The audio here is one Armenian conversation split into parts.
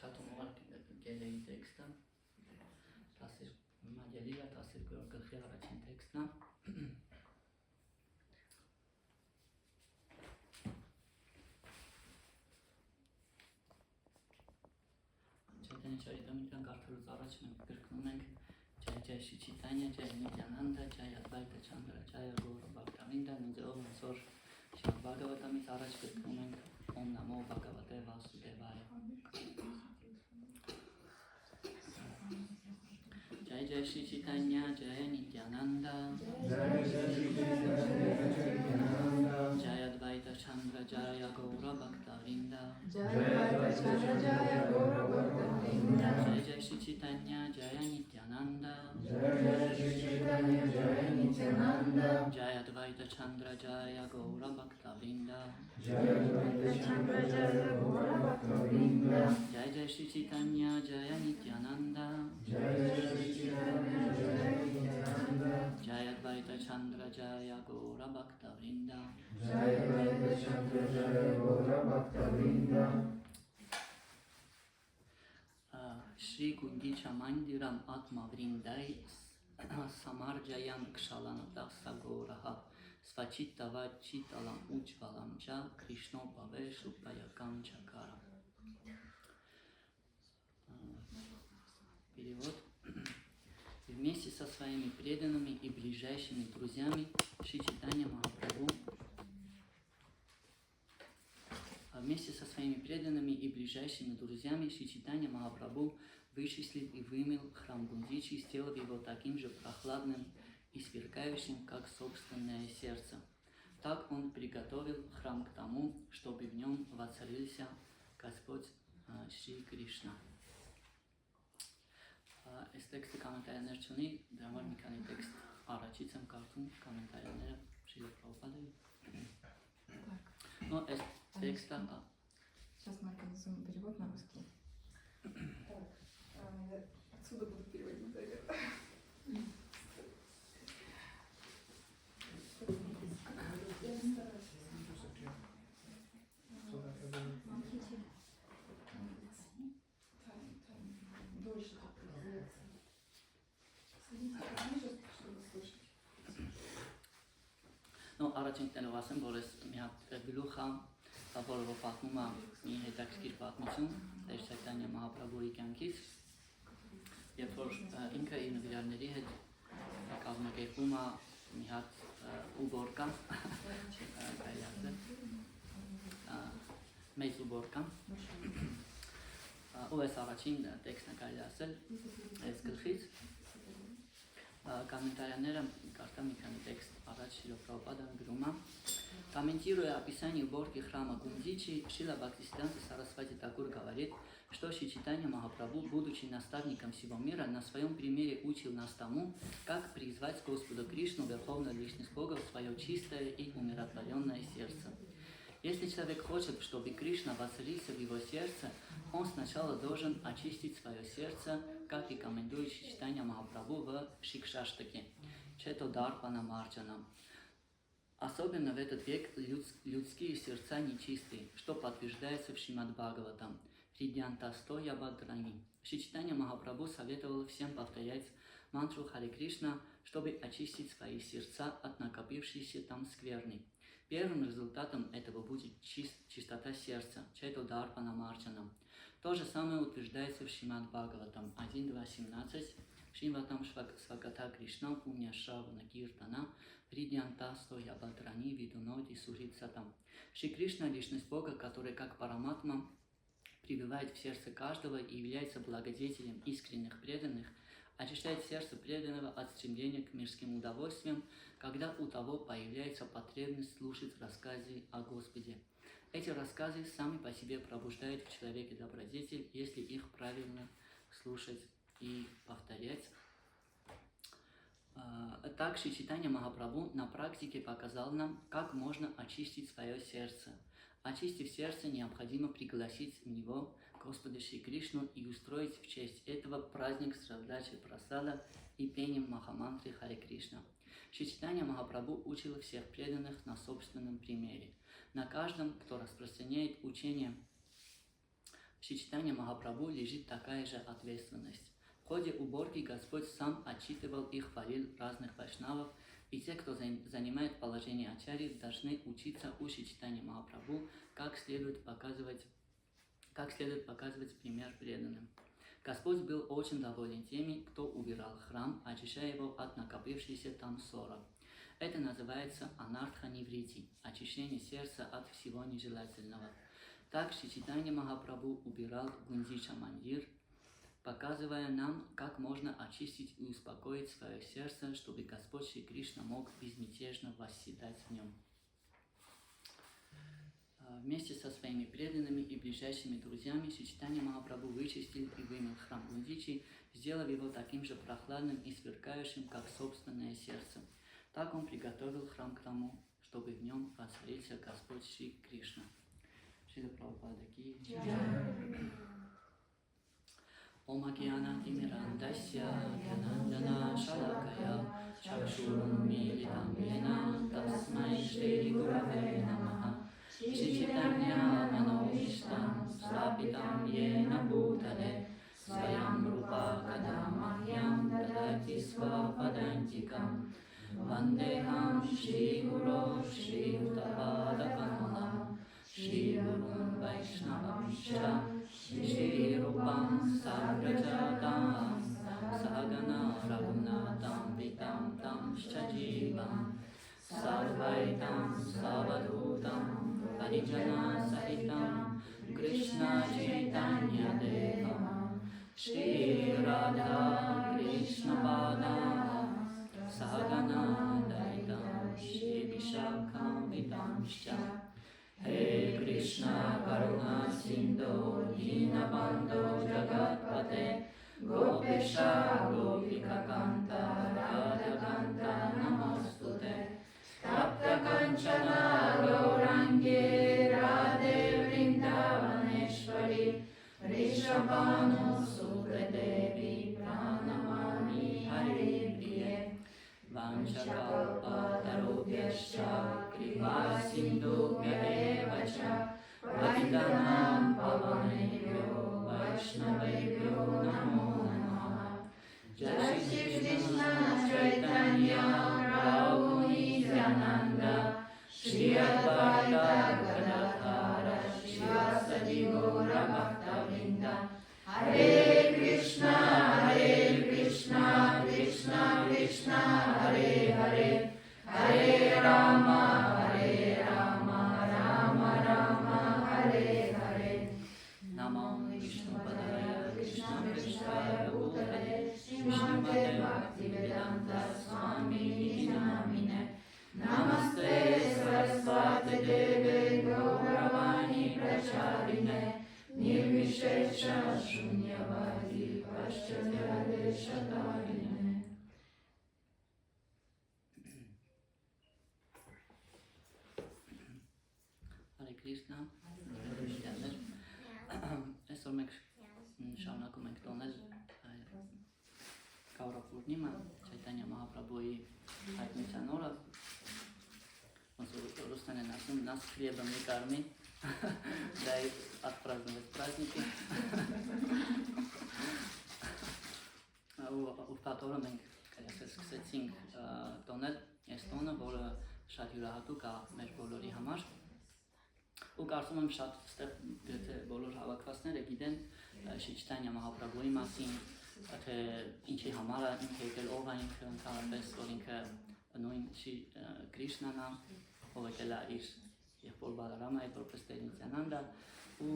Çatımlar geleği tekstə. Tasir Madeliya tasir görgülü araçın tekstə. Çatın içəridən qartırız araçını qırqının ենք Jaya Shri Chaitanya, Jaya Nityananda, Jaya Advaita Chandra, Jaya Gaura Bhaktavinda, Nidhova Sor Shri Bhagavatamից առաջ կրկնում ենք Om Namo Bhagavate Vasudevaya. Jaya Jaya Shri Chaitanya, Jaya Nityananda, Jaya Advaita Chandra, Jaya Gaura Bhaktavinda, Jaya Jaya Shri Chaitanya, Jaya Nityananda, Jaya Advaita Chandra, Jaya Gaura Bhaktavinda, Jaya Jaya Shri Chaitanya, Jaya Nityananda, Jaya Advaita Chandra, Jaya Gaura Bhaktavinda, Shri Gundicha Mandiram Atma Vrindai Samarjayan Kshalanata Sagoraha Svachittava Chitalam Uchvalam Cha Krishno Paveshu Payakam Chakara. Перевод. Вместе со своими преданными и ближайшими друзьями Шри Чайтанья Махапрабху Вместе со своими преданными и ближайшими друзьями Шри Чайтанья Махапрабху вычислил и вымыл храм Гундичи, сделав его таким же прохладным и сверкающим, как собственное сердце. Так он приготовил храм к тому, чтобы в нем воцарился Господь Шри Кришна. Այս տեքստը կոմենտարներ չունի, դրա համար մի քանի տեքստ առաջից եմ կարդում կոմենտարները Շրիլա Պրաբհուպադի. Но այս տեքստը Сейчас мы организуем перевод на русский. Отсюда буду переводить, наверное. Дольше так продолжается. Садитесь поближе, чтобы слышать. Ну, առաջին տենով ասեմ, որ ես մի հատ գլուխ եմ, որը պատմում է մի հետաքրքիր պատմություն Տեր Չայտանյա Մահապրաբհուի կյանքից, երբ որ ինքը իր նվիրատների հետ կազմակերպում է մի հատ ուբորկա, մեծ ուբորկա, ու այս առաջին տեքստն կարելի ասել այս գլխից комментарийները կարդամ մի քանի տեքստ առաջ Շրիլա Պրաբհուպադան գրում է. Комментируя описание уборки храма Гундичи, Шрила Бхактисиддханта Сарасвати Такур говорит, что Шри Чайтанья Махапрабху, будучи наставником всего мира, на своем примере учил нас тому, как призвать Господа Кришну, Верховную Личность Бога, в свое чистое и умиротворенное сердце. Если человек хочет, чтобы Кришна воцарился в его сердце, он сначала должен очистить свое сердце, как рекомендует Шри Чайтанья Махапрабху в Шикшаштаке, Четодарпана Марджана. Особенно в этот век людские сердца нечистые, что подтверждается в Шримад Бхагаватам. Ридьянта Стоя Бадрани. Шри Чайтанья Махапрабху советовал всем повторять мантру Харе Кришна, чтобы очистить свои сердца от накопившейся там скверны. Первым результатом этого будет чистота сердца, Четодарпана Марджана. То же самое утверждается в Шримад Бхагаватам 1.2.17. Шримватам Свагата Кришна Пунья Шравана Киртана Ридьянта Стоя Бадрани Видуноти Суритсатам. Шри Кришна – личность Бога, который как Параматма пребывает в сердце каждого и является благодетелем искренних преданных, очищает сердце преданного от стремления к мирским удовольствиям, когда у того появляется потребность слушать рассказы о Господе. Эти рассказы сами по себе пробуждают в человеке добродетель, если их правильно слушать и повторять. Так Шри Чайтанья Махапрабху на практике показал нам, как можно очистить свое сердце. Очистив сердце, необходимо пригласить в него Господа Шри Кришну и устроить в честь этого праздник с раздачей прасада и пением Махамантры Харе Кришна. Шри Чайтанья Махапрабху учил всех преданных на собственном примере. На каждом, кто распространяет учение читания Махапрабху лежит такая же ответственность. В ходе уборки Господь сам отчитывал и хвалил разных вайшнавов, и те, кто занимает положение ачарьи, должны учиться у читания Махапрабху, как следует показывать пример преданным. Господь был очень доволен теми, кто убирал храм, очищая его от накопившейся там ссора. Это называется анартха-ниврити, очищение сердца от всего нежелательного. Так Шри Чайтанья Махапрабху убирал Гундича Мандир, показывая нам, как можно очистить и успокоить свое сердце, чтобы Господь Шри Кришна мог безмятежно восседать в нем. Вместе со своими преданными и ближайшими друзьями Шри Чайтанья Махапрабху вычистил и вымыл храм Гундичи, сделав его таким же прохладным и сверкающим, как собственное сердце. Так он приготовил храм к тому, чтобы в нем воцарился Господь Шри Кришна. Шрила Прабхупада ки джай. Om Agyanati Mirandasya Gyananjana Shalakaya Chakshurun Militam Yena Tasmai Shri Gurave Namaha Shri Chaitanya Manobhishtam Stapitam Yena Bhutale Swayam Rupa Kadamahyam Dadati Svapadantikam Vandeham Shri Guru Shri Uttapada Kamalam Shri Gurun Vaishnavamscha Shri Rupam Sagrajatam Sahagana Raghunatam Vitam Tam Shajivam Sarvaitam Savadutam Parijana Sahitam Krishna Chaitanya Devam Shri Radha Krishna Pada Sahagana Daitam Shri Vishakam Vitam Shcha Hare Krishna Karuna Sindhu Dinabandho Jagatpate Gopesha Gopika Kanta Radha Kanta Namostute Tapta Kanchana Gaurangi Radhe Vrindavaneshwari Rishabhanu Sute Devi Pranamami Hari Priye Vanchakalpa Tarubhyascha Kripa Sindhubhya eva cha Patitanam Pavanebhyo Vaishnavebhyo Namo Namaha Jai Shri Krishna Chaitanya Prabhu Nityananda Shri Advaita Gadadhara Shivasadi Gaura Bhaktavrinda Hare Krishna Krishna Krishna Hare Hare Hare Rama Rama Rama Hare Hare Namo Vishnu Padaya Krishna Prishthaya Bhutale Vishnu Bhaktivedanta Swami Namine Namaste Saraswati Deve Gauravani Pracharine Nirvishesha Shunyavadi Paschatya Deshatarine. Hare Krishna. Այսօր մենք շարունակում ենք տոնել Գաուրա Պուրնիմա, Չայտանյա Մահապրաբհուի հայտնության օրը։ Ոնց որ ռուսներեն ասում, нас хлебом не корми, дай отпраздновать праздники։ Ուրբաթ օրը մենք սկսեցինք տոնել այս տոնը, որը շատ յուրահատուկ է մեր բոլորի համար։ Ու կարծում եմ շատ այստեղ բոլոր հավաքվածները գիտեն Շրի Չայտանյա Մահապրաբհուի մասին, թե ինչի համար է ինքը եկել, ով է ինքը ընդհանրապես, որ ինքը նույն Շրի Կրիշնան է, ով եկել է իր եղբոր Բալարամայի որպես Տեր Նիթյանանդա ու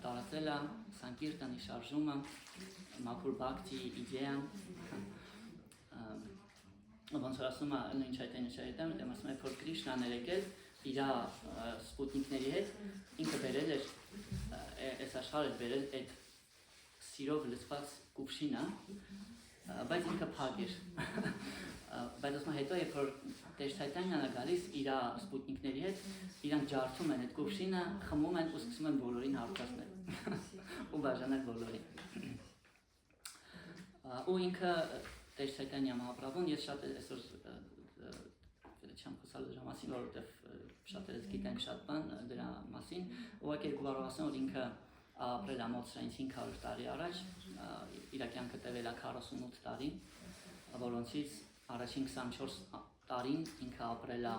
տարածել է Սանկիրտանի շարժումը, Մաքուր Բhakti իդեան, ոնց որ ասում է նույն Չայտանյա Չարիտամրիտը, ասում է, որ Կրիշնան էր եկել իր սպուտնիկների հետ, ինքը բերել էր, այս աշխարհը բերել այդ սիրով լցված կուպշինը, բայց ինքը փակ էր։ Բայց ասում հետո երբ որ Տեր Չայտանյան է գալիս իր սպուտնիկների հետ, իրանք ջարդում են այդ կուպշինը, խմում են ու սկսում են բոլորին հարվածնել ու բաժանել բոլորին։ Ու ինքը Տեր Չայտանյա Մահապրաբհուն ես շատ այսօր չեմ խոսալ դրա մասին, որովհետև շատերս գիտենք շատ բան դրա մասին, ուղղակի կարող ասեմ, որ ինքը ապրել է մոտ 500 տարի առաջ, իր կյանքը տևել է 48 տարի, որոնցից առաջին 24 տարին ինքը ապրել է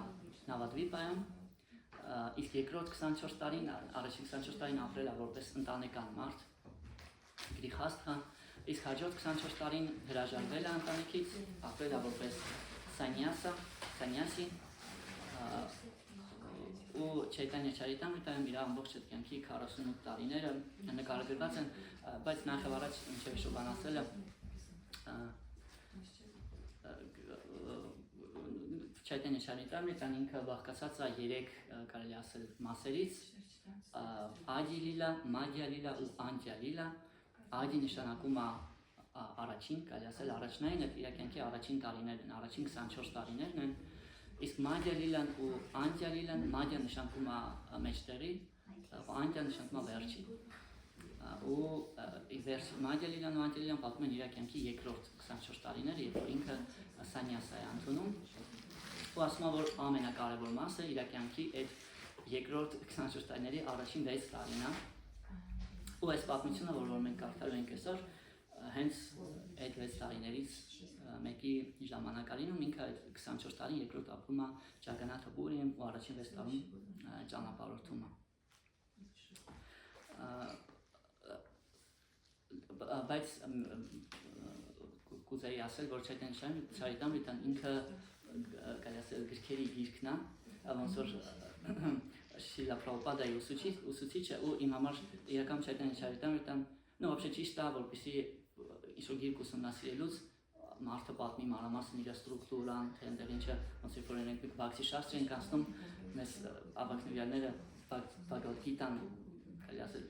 Նավադվիպայում, իսկ երկրորդ 24 տարին, առաջին 24 տարին ապրել է որպես ընտանեկան մարդ, գրիխաստղը, իսկ հաջորդ 24 տարին հրաժարվել է ընտանիքից, ապրել է որպես սանյասի, ու Չայտանյա Չարիտամրիտայում իր ամբողջ կյանքի 48 տարիները նկարագրված են, բայց նախ առաջ մինչև Շոբան ասել է Չայտանյա Չարիտամրիտան ինքը բաղկացած է 3 կարելի ասել մասերից, Ադի լիլա, Մադյա լիլա ու Անտյա լիլա, Ադի նշանակում է առաջին, կարելի ասել առաջնային, այդ իր կյանքի առաջին տարիներն, առաջին 24 տարիներն են, իսկ Մադյա լիլան ու Անտյա լիլան, Մադյա նշանակում է մեջտեղի, Անտյա նշանակում է վերջին, ու Մադյա լիլան ու Անտյա լիլան պատմում են իր կյանքի երկրորդ 24 տարիները, երբ որ ինքը սանյասա է ընդունում, ու ասում է, որ ամենակարևոր մասը իր կյանքի այդ երկրորդ 24 տարիների առաջին 6 տարին է, ու այս պատմությունը, որ մենք կարդալու ենք այսօր, հենց այդ 6 տարիներից մեկի ժամանակարինում ինքը այդ 24 տարին երկրորդ ապրում է Ջագանաթ Պուրիում ու առաջին 6 տարում ճանապարհորդում է։ Բայց կուզեի ասել, որ Չայտամրիտան ինքը կարելի ասել գրքերի գիրքն է, ոնց որ Շիլա Պրաբհուպադայի ուսուցիչը ու իմ համար իրական Չայտանյա Չարիտամրիտան, նո вообще ճիշտ է, որպեսզի ինչ-որ գիրք ուսումնասիրելուց մարդը պատմի մանրամասն իր ստրուկտուրան, թե այնտեղ ինչը, ոնց որ օրինակ Բաքսի շաստրի ենք ասում, մեզ ավագնվյալները Բhagavad Gita-ն կարելի ասել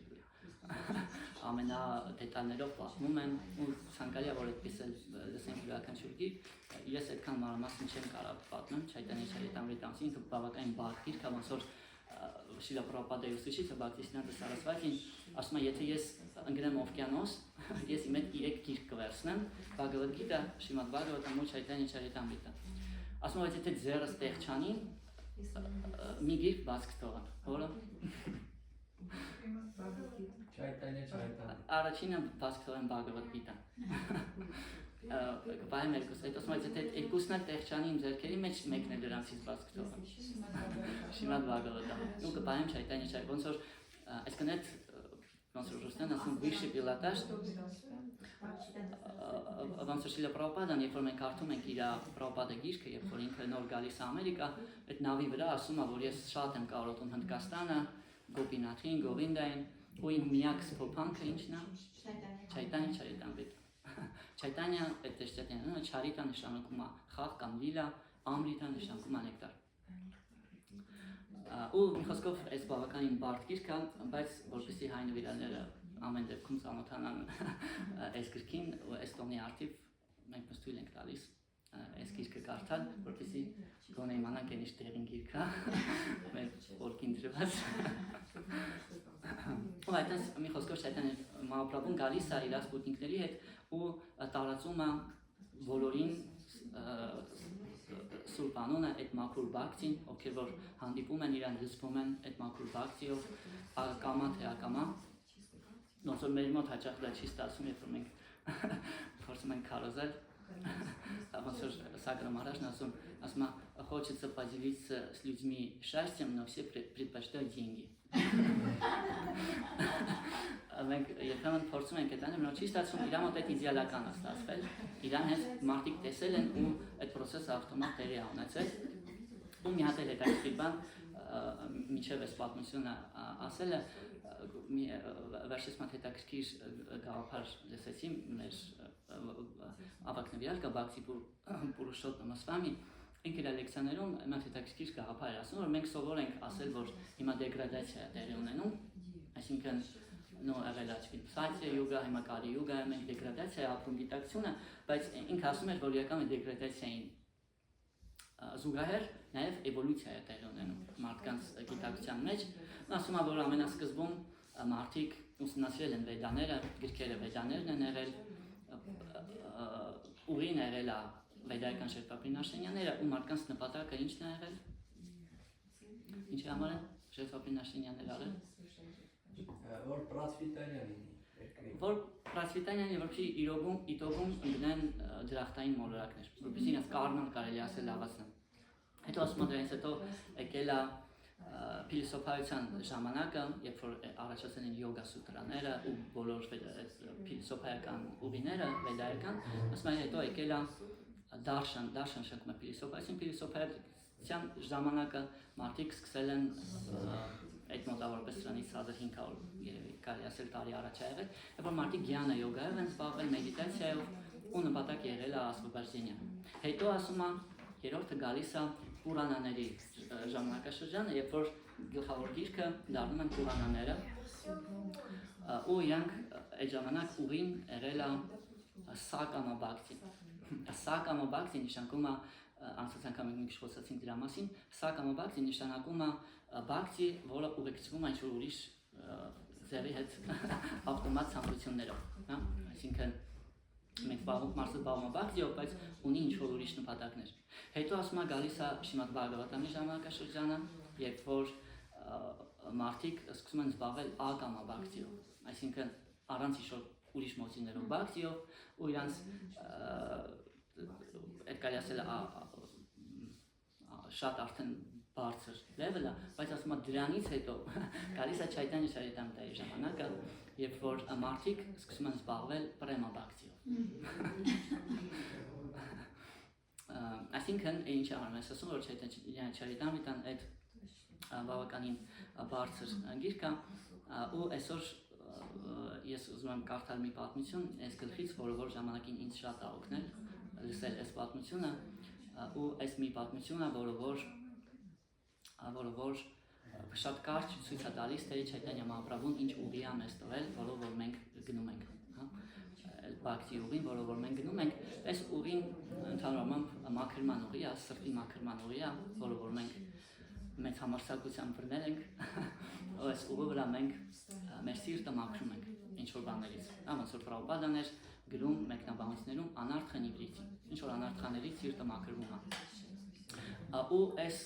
ամենադետալներով պատմում են ու ցանկալի է որ այդպես էլ լսենք յուրաքանչյուր գիրք, ես այդքան մանրամասն չեմ կարող պատմեմ Չայտանյա Չարիտամրիտան, ինքը բավականին բարդ գիրք է, ոնց որ Շիլա Պրաբհուպադայի ուսուցիչը Բhaktivedanta Sarasvatին ասում է, եթե ես ընկնեմ օվկիանոս, ես իմ հետ 3 գիրք կվերցնեմ, Bhagavad Gita, Շրիմադ Բhagavatam ու Չայտանյա Չարիտամրիտան։ Ասում է, եթե ձեռս տեղ չանի, մի գիրք բաց կթողան, որը Առաջինը բաց կթողեն Bhagavad Gita-ն։ Կպահեմ երկուսը, այդ ասում է, եթե երկուսն էլ տեղ չանի իմ ձեռքերի մեջ, մեկն էլ դրանցից բաց կթողան։ Շրիմադ Բhagavatam։ Ու կպահեմ Չայտանյա Չարիտամրիտան, ոնց որ այսքան այդ ոնց որ ռուսներեն ասում վիշի պիլատաժ, ոնց որ Շիլա Պրաբհուպադան, երբ որ մենք կարդում ենք իր Պրաբհուպադա գիրքը, երբ որ ինքը նոր գալիս է Ամերիկա, այդ նավի վրա ասում է, որ ես շատ եմ կարոտում Հնդկաստանը, Գոպինաթին, Գովինդային, ու իմ միակ սփոփանքը ինչն է։ Չայտանյա Չարիտամրիտան։ Չայտանյա այդ տեսչատենը Չարիտա նշանակում է խաղ կամ լիլա, Ամրիտա նշանակում է նեկտար։ Ու մի խոսքով այս բավականին բարդ գիրք է, բայց որպեսզի հայ նվիրալները ամեն դեպքում ծանոթանան այս գրքին ու այս տոնի արդիվ մենք մեզ թույլ ենք տալիս այս գիրքը կարդալ, որպեսզի գոնե իմանանք այն ինչ տեղին գիրք է, մեր օրքին դրված։ Ու այդպես մի խոսքով Չայտանյա Մահապրաբհուն գալիս է իր սպուտնիկների հետ ու տարածում է բոլորին Սուրբ անունը այդ մաքուր բակցին, ովքեր որ հանդիպում են իրան լսվում են այդ մաքուր բակցիով, ակամա թե ակամա, ոնց որ մեր մոտ հաճախ դա չի ստացվում, երբ որ մենք փորձում ենք քարոզել, ոնց որ Սակրը Մահարաժն ասում է, хочется поделиться с людьми счастьем, но все предпочитают деньги։ Մենք երբեմն փորձում ենք այդտեղ, но չի ստացվում, իր մոտ այդ իդեալական է ստացվել, իրան հենց մարդիկ տեսել են ու այդ process-ը ավտոմատ տեղի ունեցել։ Ու մի հատ էլ հետաքրքիր բան, միջև այս պատմությունը ասելը, վերջից մատ հետաքրքիր գաղափար լսեցի մեր ավագնվյալ Բաքսի Պուրուշոտ Նամասվամի, ինքը իր լեկցիաներում մատ հետաքրքիր գաղափար էր ասում, որ մենք սովոր ենք ասել, որ հիմա դեգրադացիա է տեղի ունենում, այսինքն նո աղելացվիցացիա յուգա, հիմա կարի յուգա, մենք դեգրադացիա է ապրում գիտակցությունը, բայց ինքը ասում էր, որ իրականում դեգրադացիային զուգահեռ նաև էվոլյուցիա է տեղի ունենում մարդկանց գիտակցության մեջ։ Ասում է, որ ամենասկզբում մարդիկ ուսումնասիրել են վեդաները, գրքերը վեդաներն են եղել, ուղին եղել է վեդայական շերտապրինաշենյաները ու մարդկանց նպատակը ինչն է եղել։ Ինչի համար են շերտապրինաշենյաներ արել։ Որ պրասվիտարյան լինի։ որ պրասվիտանյան եւ որքի իտոգում գնան դրախտային մոլորակներ, որովհետեւ ինձ կարնան կարելի ասել լավացնեն։ Հետո ասում եմ դրանից հետո եկել է փիլիսոփայության ժամանակը, երբ որ առաջացել են յոգա սուտրաները ու բոլոր փիլիսոփայական ուղիները, վեդայական, ասում եմ հետո եկել է դարշան շնչում է փիլիսոփայության ժամանակը մարդիկ սկսել են այդ մոտավորապես սրանից 1500 երևի կարելի ասել տարի առաջ ա եղել, երբ որ մարդիկ գյանը յոգայով են զբաղվել, մեդիտացիայով ու նպատակ եղել է ասվոբաժդենիա։ Հետո ասում եմ երրորդը գալիս է Պուրանաների ժամանակաշրջանը, երբ որ գլխավոր գիրքը դառնում են Պուրանաները ու իրանք այդ ժամանակ ուղին եղել է Սակամաբհակտի։ Սակամաբհակտի նշանակում է անցած անգամ մենք խոսացինք դրա մասին, Սակամաբհակտի նշանակում է բhakti, որը ուղեկցվում է ինչ-որ ուրիշ ձևի հետ ավտոմատ ցանկություններով, հա, այսինքն մենք մարդը զբաղվում է բhakti-ով, բայց ունի ինչ-որ ուրիշ նպատակներ։ Հետո ասում է գալիս է Շիմադ Բհագավատամի ժամանակաշրջանը, երբ որ մարդիկ սկսում են զբաղվել ագամա բhakti-ով, այսինքն առանց ինչ-որ ուրիշ մոտիվներով բhakti-ով ու իրանց այդ կարելի ասել շատ արդեն բարձր լեվելը, բայց ասում եմ դրանից հետո գալիս է Չայտանյա Չարիտամրիտայի ժամանակը, երբ որ մարդիկ սկսում են զբաղվել պրեմա բhakti-ով։ Այսինքն ինչ անում ես ասում, որ Չայտանյա Չարիտամրիտան այդ բավականին բարձր գիրք է ու այսօր ես ուզում եմ կարդալ մի պատմություն այս գլխից, որը ժամանակին ինձ շատ է օգնել լսել այս պատմությունը ու այս մի պատմությունը, որը որ շատ կարճ ցույց է տալիս, թե Չայտանյա Մահապրաբհուն ինչ ուղի է մեզ տվել, որով որ մենք գնում ենք, հա, բhakti ուղին, որով որ մենք գնում ենք, այս ուղին ընդհանրապես մաքրման ուղի է, սրտի մաքրման ուղի է, որով որ մենք մեծ համարձակությամբ բռնել ենք, այս ուղի վրա մենք մեր սիրտը մաքրում ենք ինչ որ բաներից, ոնց որ Պրաբհուպադան էր գրում մեկնաբանություններում անարդխ նիվրիթի, ինչ որ անարդխաներից սիրտը մաքրվում է։ Ու այս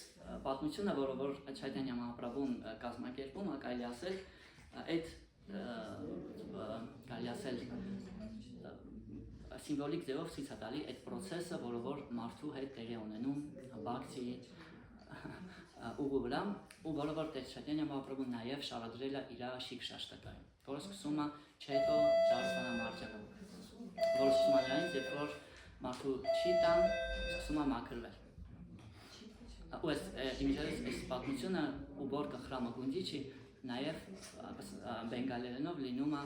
պատմությունը, որը որ Չայտանյա Մահապրաբհուն կազմակերպում է, կարելի ասել, այդ կարելի ասել սիմվոլիկ ձևով ցույց է տալի այդ process-ը, որը որ մարդու հետ տեղի ունենում բhakti ուղու վրա, ու որը որ Չայտանյա Մահապրաբհուն նաև շարադրել է իր շիկշաշտակայում, որը սկսում է Չեթո Ճարասանամարջանում, որը սկսում է նրանից, երբ որ մարդու չիտան սկսում է մաքրվել։ Ու այս պատմությունը ու բորկը խրամը գունդիչի նաև բենգալերենով լինում է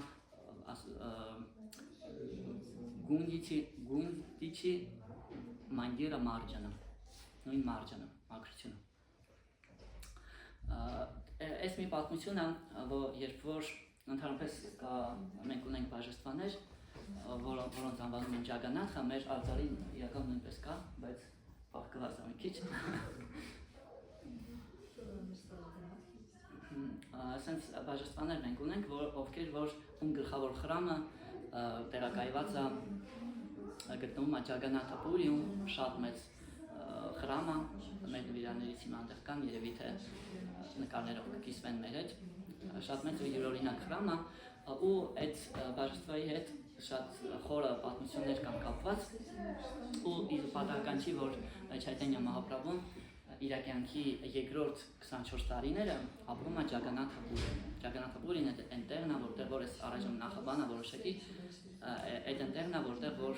գունդիչի մանդիրա մարջանը, նույն մարջանը, մաքրությունը։ Այս մի պատմություն է, երբ որ ընդհանրապես մենք ունենք բաժշտվաներ, որոնց անվանում են Ջագանաթը, մեր արձարին իրական նույնպես կա, բայց պահկված է մի քիչ։ Ասենց բաժշտվաներ մենք ունենք, ովքեր որ ում գլխավոր խրամը տեղակայված է գտնվում է Ջագանաթա Պուրիում, շատ մեծ խրամ է, մեր նվիրաներից հիմա այնտեղ կան, երևի թե նկարներով կկիսվեն մեր հետ, շատ մեծ ու յուրօրինակ խրամ է, ու այդ բաժշտվայի հետ շատ խորը պատմություններ կան կապված, ու իր պատահական չի, որ Չայտանյա Մահապրաբհուն իր կյանքի երկրորդ 24 տարիները ապրում է Ջագանաթա Պուրիում։ Ջագանաթա Պուրին այն տեղն է, որտեղ որ այս առաջին նախաբանը որոշեցի, այդ տեղն է, որտեղ որ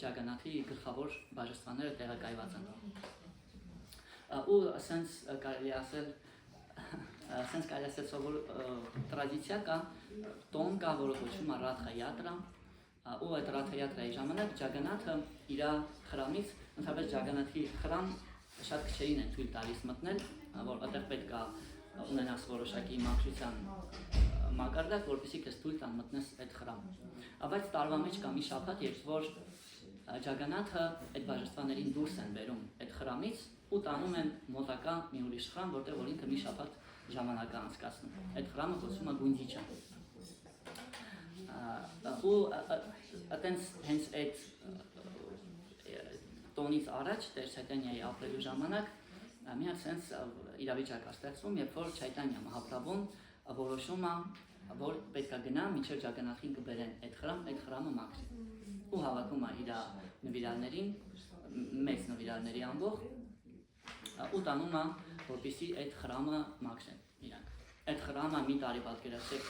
Ջագանաթի գլխավոր բաժշտվաները տեղակայված են։ Ու ասենց կարելի ասել սովոր տրադիցիա կա, տոն կա, որը կոչվում է Ռաթա յատրա, ու այդ Ռաթա յատրայի ժամանակ Ջագանաթը իր խրամից, ընդհանրապես Ջագանաթի խրամ շատ քչերին են թույլ տալիս մտնել, որ այդտեղ պետք է ունենաս որոշակի մաքրության մակարդակ, որպեսզի քեզ թույլ տան մտնես այդ խրամ։ Բայց տարվա մեջ կա մի շաբաթ, երբ որ Ջագանաթը այդ բաժշտվաներին դուրս են բերում այդ խրամից ու տանում են մոտակա մի ուրիշ խրամ, որտեղ որ ինքը մի շաբաթ ժամանակ է անցկացնում։ Այդ խրամը կոչվում է Գունդիչա։ Ու այտենց հենց այդ տոնից առաջ Տեր Չայտանյայի ապրելու ժամանակ մի հատ սենց իրավիճակ է ստեղծվում, երբ որ Չայտանյա Մահապրաբհուն որոշում է որ պետք է գնա մինչև ճագանախին կբերեն այդ խրամը մաքրի։ Ու հավաքում է իր նվիրալներին, մեծ նվիրալների ամբողջ ու տանում է, որպեսզի այդ խրամը մաքրեն իրանք։ Այդ խրամը մի տարի պատկերացրեք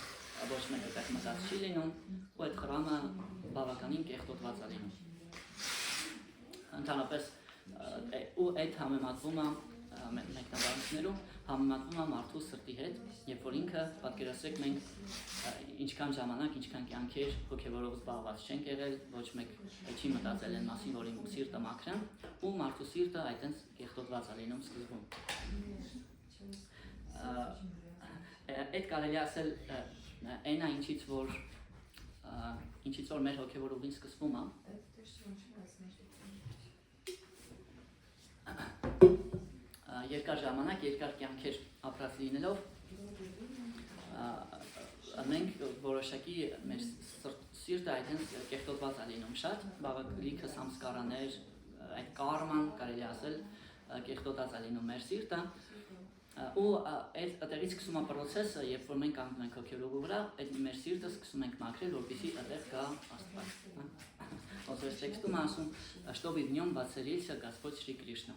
ոչ մեկ այդտեղ մտած չի լինում ու այդ խրամը բավականին կեղտոտված է լինում։ Ընդհանրապես ու այդ համեմատվում է մեկնաբանություններում համեմատվում է մարդու սրտի հետ, երբ որ ինքը պատկերացրեք մենք ինչքան ժամանակ, ինչքան կյանքեր հոգևորով զբաղված չենք եղել, ոչ մեկ չի մտածել այն մասին, որ իմ սիրտը մաքրեմ, ու մարդու սիրտը այդտենց կեղտոտված է լինում սկզբում։ Այդ կարելի ասել այն է ինչից որ մեր հոգևոր ուղին սկսվում է։ Երկար ժամանակ, երկար կյանքեր ապրած լինելով մենք որոշակի մեր սիրտը այդտենց կեղտոտված է լինում շատ, լիքը սամսկարաներ, այդ կարման կարելի ասել կեղտոտած է լինում մեր սիրտը ու այդ այդտեղից սկսում է process-ը, երբ որ մենք կանգնում ենք հոգևոր ուղու վրա, այդ մեր սիրտը սկսում ենք մաքրել, որպեսզի այդտեղ գա Աստված։ Ոնց որ տեքստում ասում, чтобы в нем воцарился Господь Շրի Կրիշնա։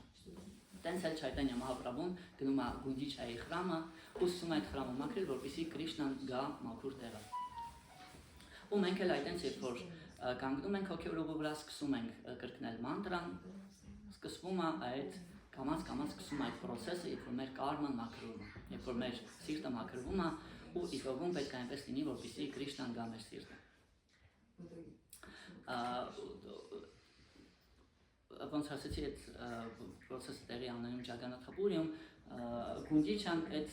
Տենց էլ Չայտանյա Մահապրաբհուն գնում է Գունդիչայի խրամը, ուսում է այդ խրամը մաքրել, որպեսզի Կրիշնան գա մաքուր տեղը։ Ու մենք էլ այդտենց երբ որ կանգնում ենք հոգևոր ուղու վրա, սկսում ենք կրկնել մանտրան, սկսվում է այդ կամաց սկսում այդ process-ը, երբ որ մեր կարման մաքրվում է, երբ որ մեր սիրտը մաքրվում է ու իսկողում պետք է այնպես լինի, որպեսզի Կրիշնան գա մեր սիրտը։ Ոնց ասեցի այդ process-ը տեղի անելում ճագանաթապուրիում, Գունդիչան այդ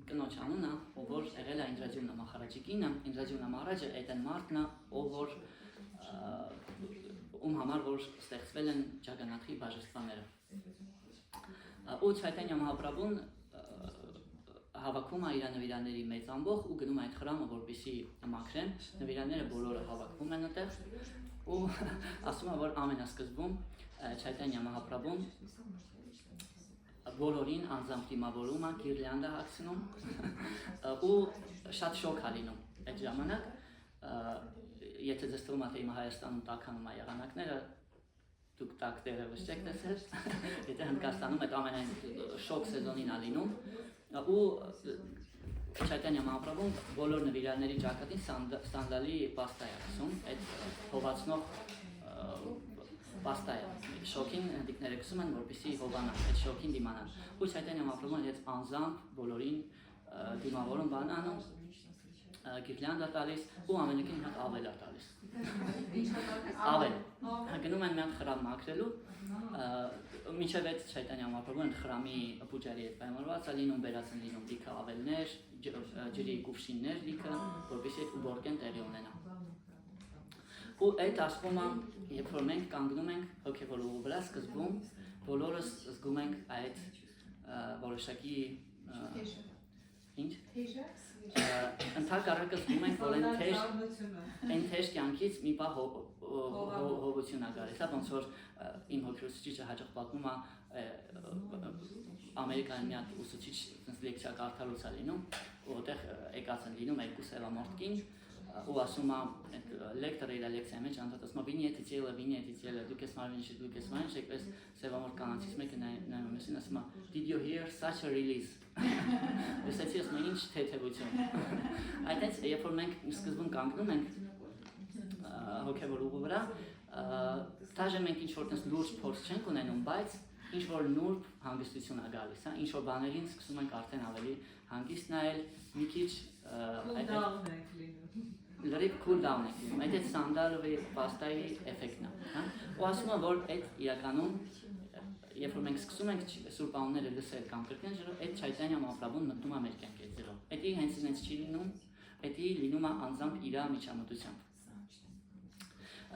կնոջ անունը, ով որ եղել է Ինդրաջյունա Մախարաջի կինը, Ինդրաջյունա Մահարաջը այդ այն մարդն է, ով որ ում համար որ ստեղծվել են ճագանաթի բաժշտվաները։ Ու Չայտանյա Մահապրաբհուն հավաքում է իր նվիրալների մեծ ամբողջ ու գնում այդ խրամը, որպեսզի մաքրեն, նվիրալները բոլորը հավաքվում են այդտեղ ու ասում է, որ ամենասկզբում Չայտանյա Մահապրաբհուն բոլորին անձամբ դիմավորում է, գիրլիանդա հագցնում ու շատ շոկ է լինում այդ ժամանակ, եթե ձեզ թվում է, թե հիմա Հայաստանում տաքանում է եղանակները, դուք տաք դերևս չեք տեսել, եթե Հնդկաստանում այդ ամենայն շոկ սեզոնին է լինում ու Չայտանյա Մահապրաբհուն բոլոր նվիրալների ճակատին սանդալի պաստա է ասում, այդ հովացնող պաստա է, շոկին հնդիկները կսում են, որպեսզի հովանան, այդ շոկին դիմանան։ Ու Չայտանյա Մահապրաբհուն այդ անձամբ բոլորին դիմավորում բան անում, գիրլիանդա տալիս ու ամենակին հատ ավել է տալիս։ Ավել։ Գնում են մի հատ խրամ մաքրելու, մինչև այդ Չայտանյա Մահապրաբհուն խրամի պուջարի հետ պայմանավորված է լինում, բերած են լինում լիքը ավելներ, ջրի կուվշիններ լիքը, որպեսզի այդ ուբորկեն տեղի ունենա։ Ու այդ ասվում է, երբ որ մենք կանգնում ենք հոգևոր ուղու վրա, սկզբում բոլորս զգում ենք այդ որոշակի ինչ? Ընդհակառակը զգում ենք, որ այն թեժ կյանքից մի պահ հովություն է գալիս, ոնց որ իմ հոգևորացուցիչը հաճախ պատմում է Ամերիկայում մի հատ ուսուցիչ լեկցիա կարդալուց է լինում, ու որտեղ եկած են լինում երկու սևամորթ կին ու ասում է լեկտորը իր լեկցիայի մեջ ասում է վինիետի ցելը դուք ես մարմինը այդպես սևամորթ կանանցից մեկը նայում է ասում է did you hear such a release Լսեցի ասում ինչ թեթևություն այդտենց երբ որ մենք սկզբում կանգնում ենք հոգևոր ուղու վրա դաժե մենք ինչ որ տես լուրջ փորձ չենք ունենում բայց ինչ որ նուրբ հանգստություն է գալիս ինչ որ բաներին սկսում ենք արդեն ավելի հանգիստ նայել մի քիչ լրիվ cool down ենք լինում, այդ սանդալովի պաստայի էֆեկտն է, ու ասում եմ, որ այդ իրականում, երբ որ մենք սկսում ենք սուրբ անունները լսել կամ կրկնել ջրով, այդ Չայտանյա Մահապրաբհուն մտնում է մեր կյանքի այդ ջրով, այդի հենց ինձ չի լինում, այդի լինում է անձամբ իր միջամտությամբ։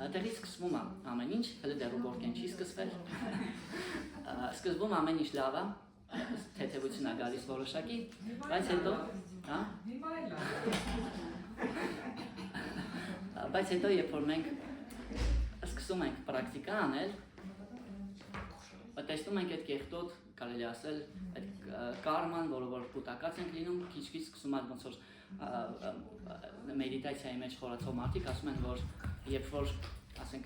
Տեղից սկսվում է ամեն ինչ, հələ դեռ ուբորկեն չի սկսվել, սկզբում ամեն ինչ լավ է, թեթևություն է գալիս որոշակի, բայց հետո, բայց հետո երբ որ մենք սկսում ենք պրակտիկա անել, տեսնում ենք այդ կեղտոտ, կարելի ասել, այդ կարման, որը որ կուտակած ենք լինում, քիչ-քիչ սկսում է ոնց որ մեդիտացիայի մեջ խորացող մարդիկ ասում են, որ երբ որ ասենք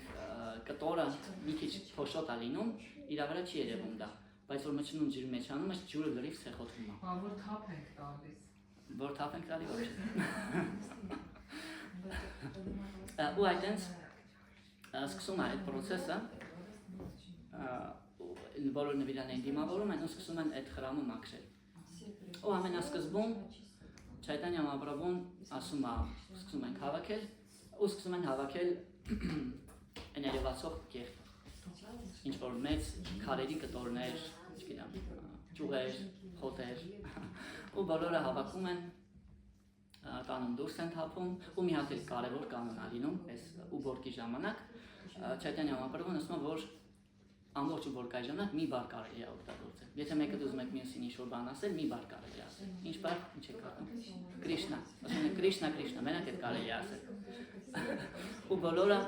կտորը մի քիչ փոշոտ է լինում, իր վրա չի երևում դա, բայց որ մտնում ջրի մեջ անում, այս ջուրը լրիվ սեղոտվում է։ Որ թափ ենք տալիս։ Որ թափ ենք տալի ոչ։ Ու այդտենց սկսում է այդ process-ը բոլոր նվիրալներին դիմավորում են ու սկսում են այդ խրամը մաքրել։ Ու ամենասկզբում Չայտանյա Մահապրաբհուն ասում է, սկսում են հավաքել ու սկսում են հավաքել ներևացող կեղտ։ Ինչ որ մեծ քարերի կտորներ, չգիտեմ, ճյուղեր, խոտեր ու բոլորը հավաքում են տանում դուրս են թափում ու մի հատ էլ կարևոր կանոն է լինում այս ուբորկի ժամանակ Չայտանյա Մահապրաբհուն ասում է, որ ամբողջ ուբորկայի ժամանակ մի բառ կարելի է օգտագործել։ Եթե մեկը ուզում եք մյուսին ինչ-որ բան ասել, մի բառ կարելի է ասել։ Ինչ բառ, ինչ եք ասում։ Կրիշնա։ Ասում են Կրիշնա, Կրիշնա, մենակ այդ կարելի է ասել։ Ու բոլորը,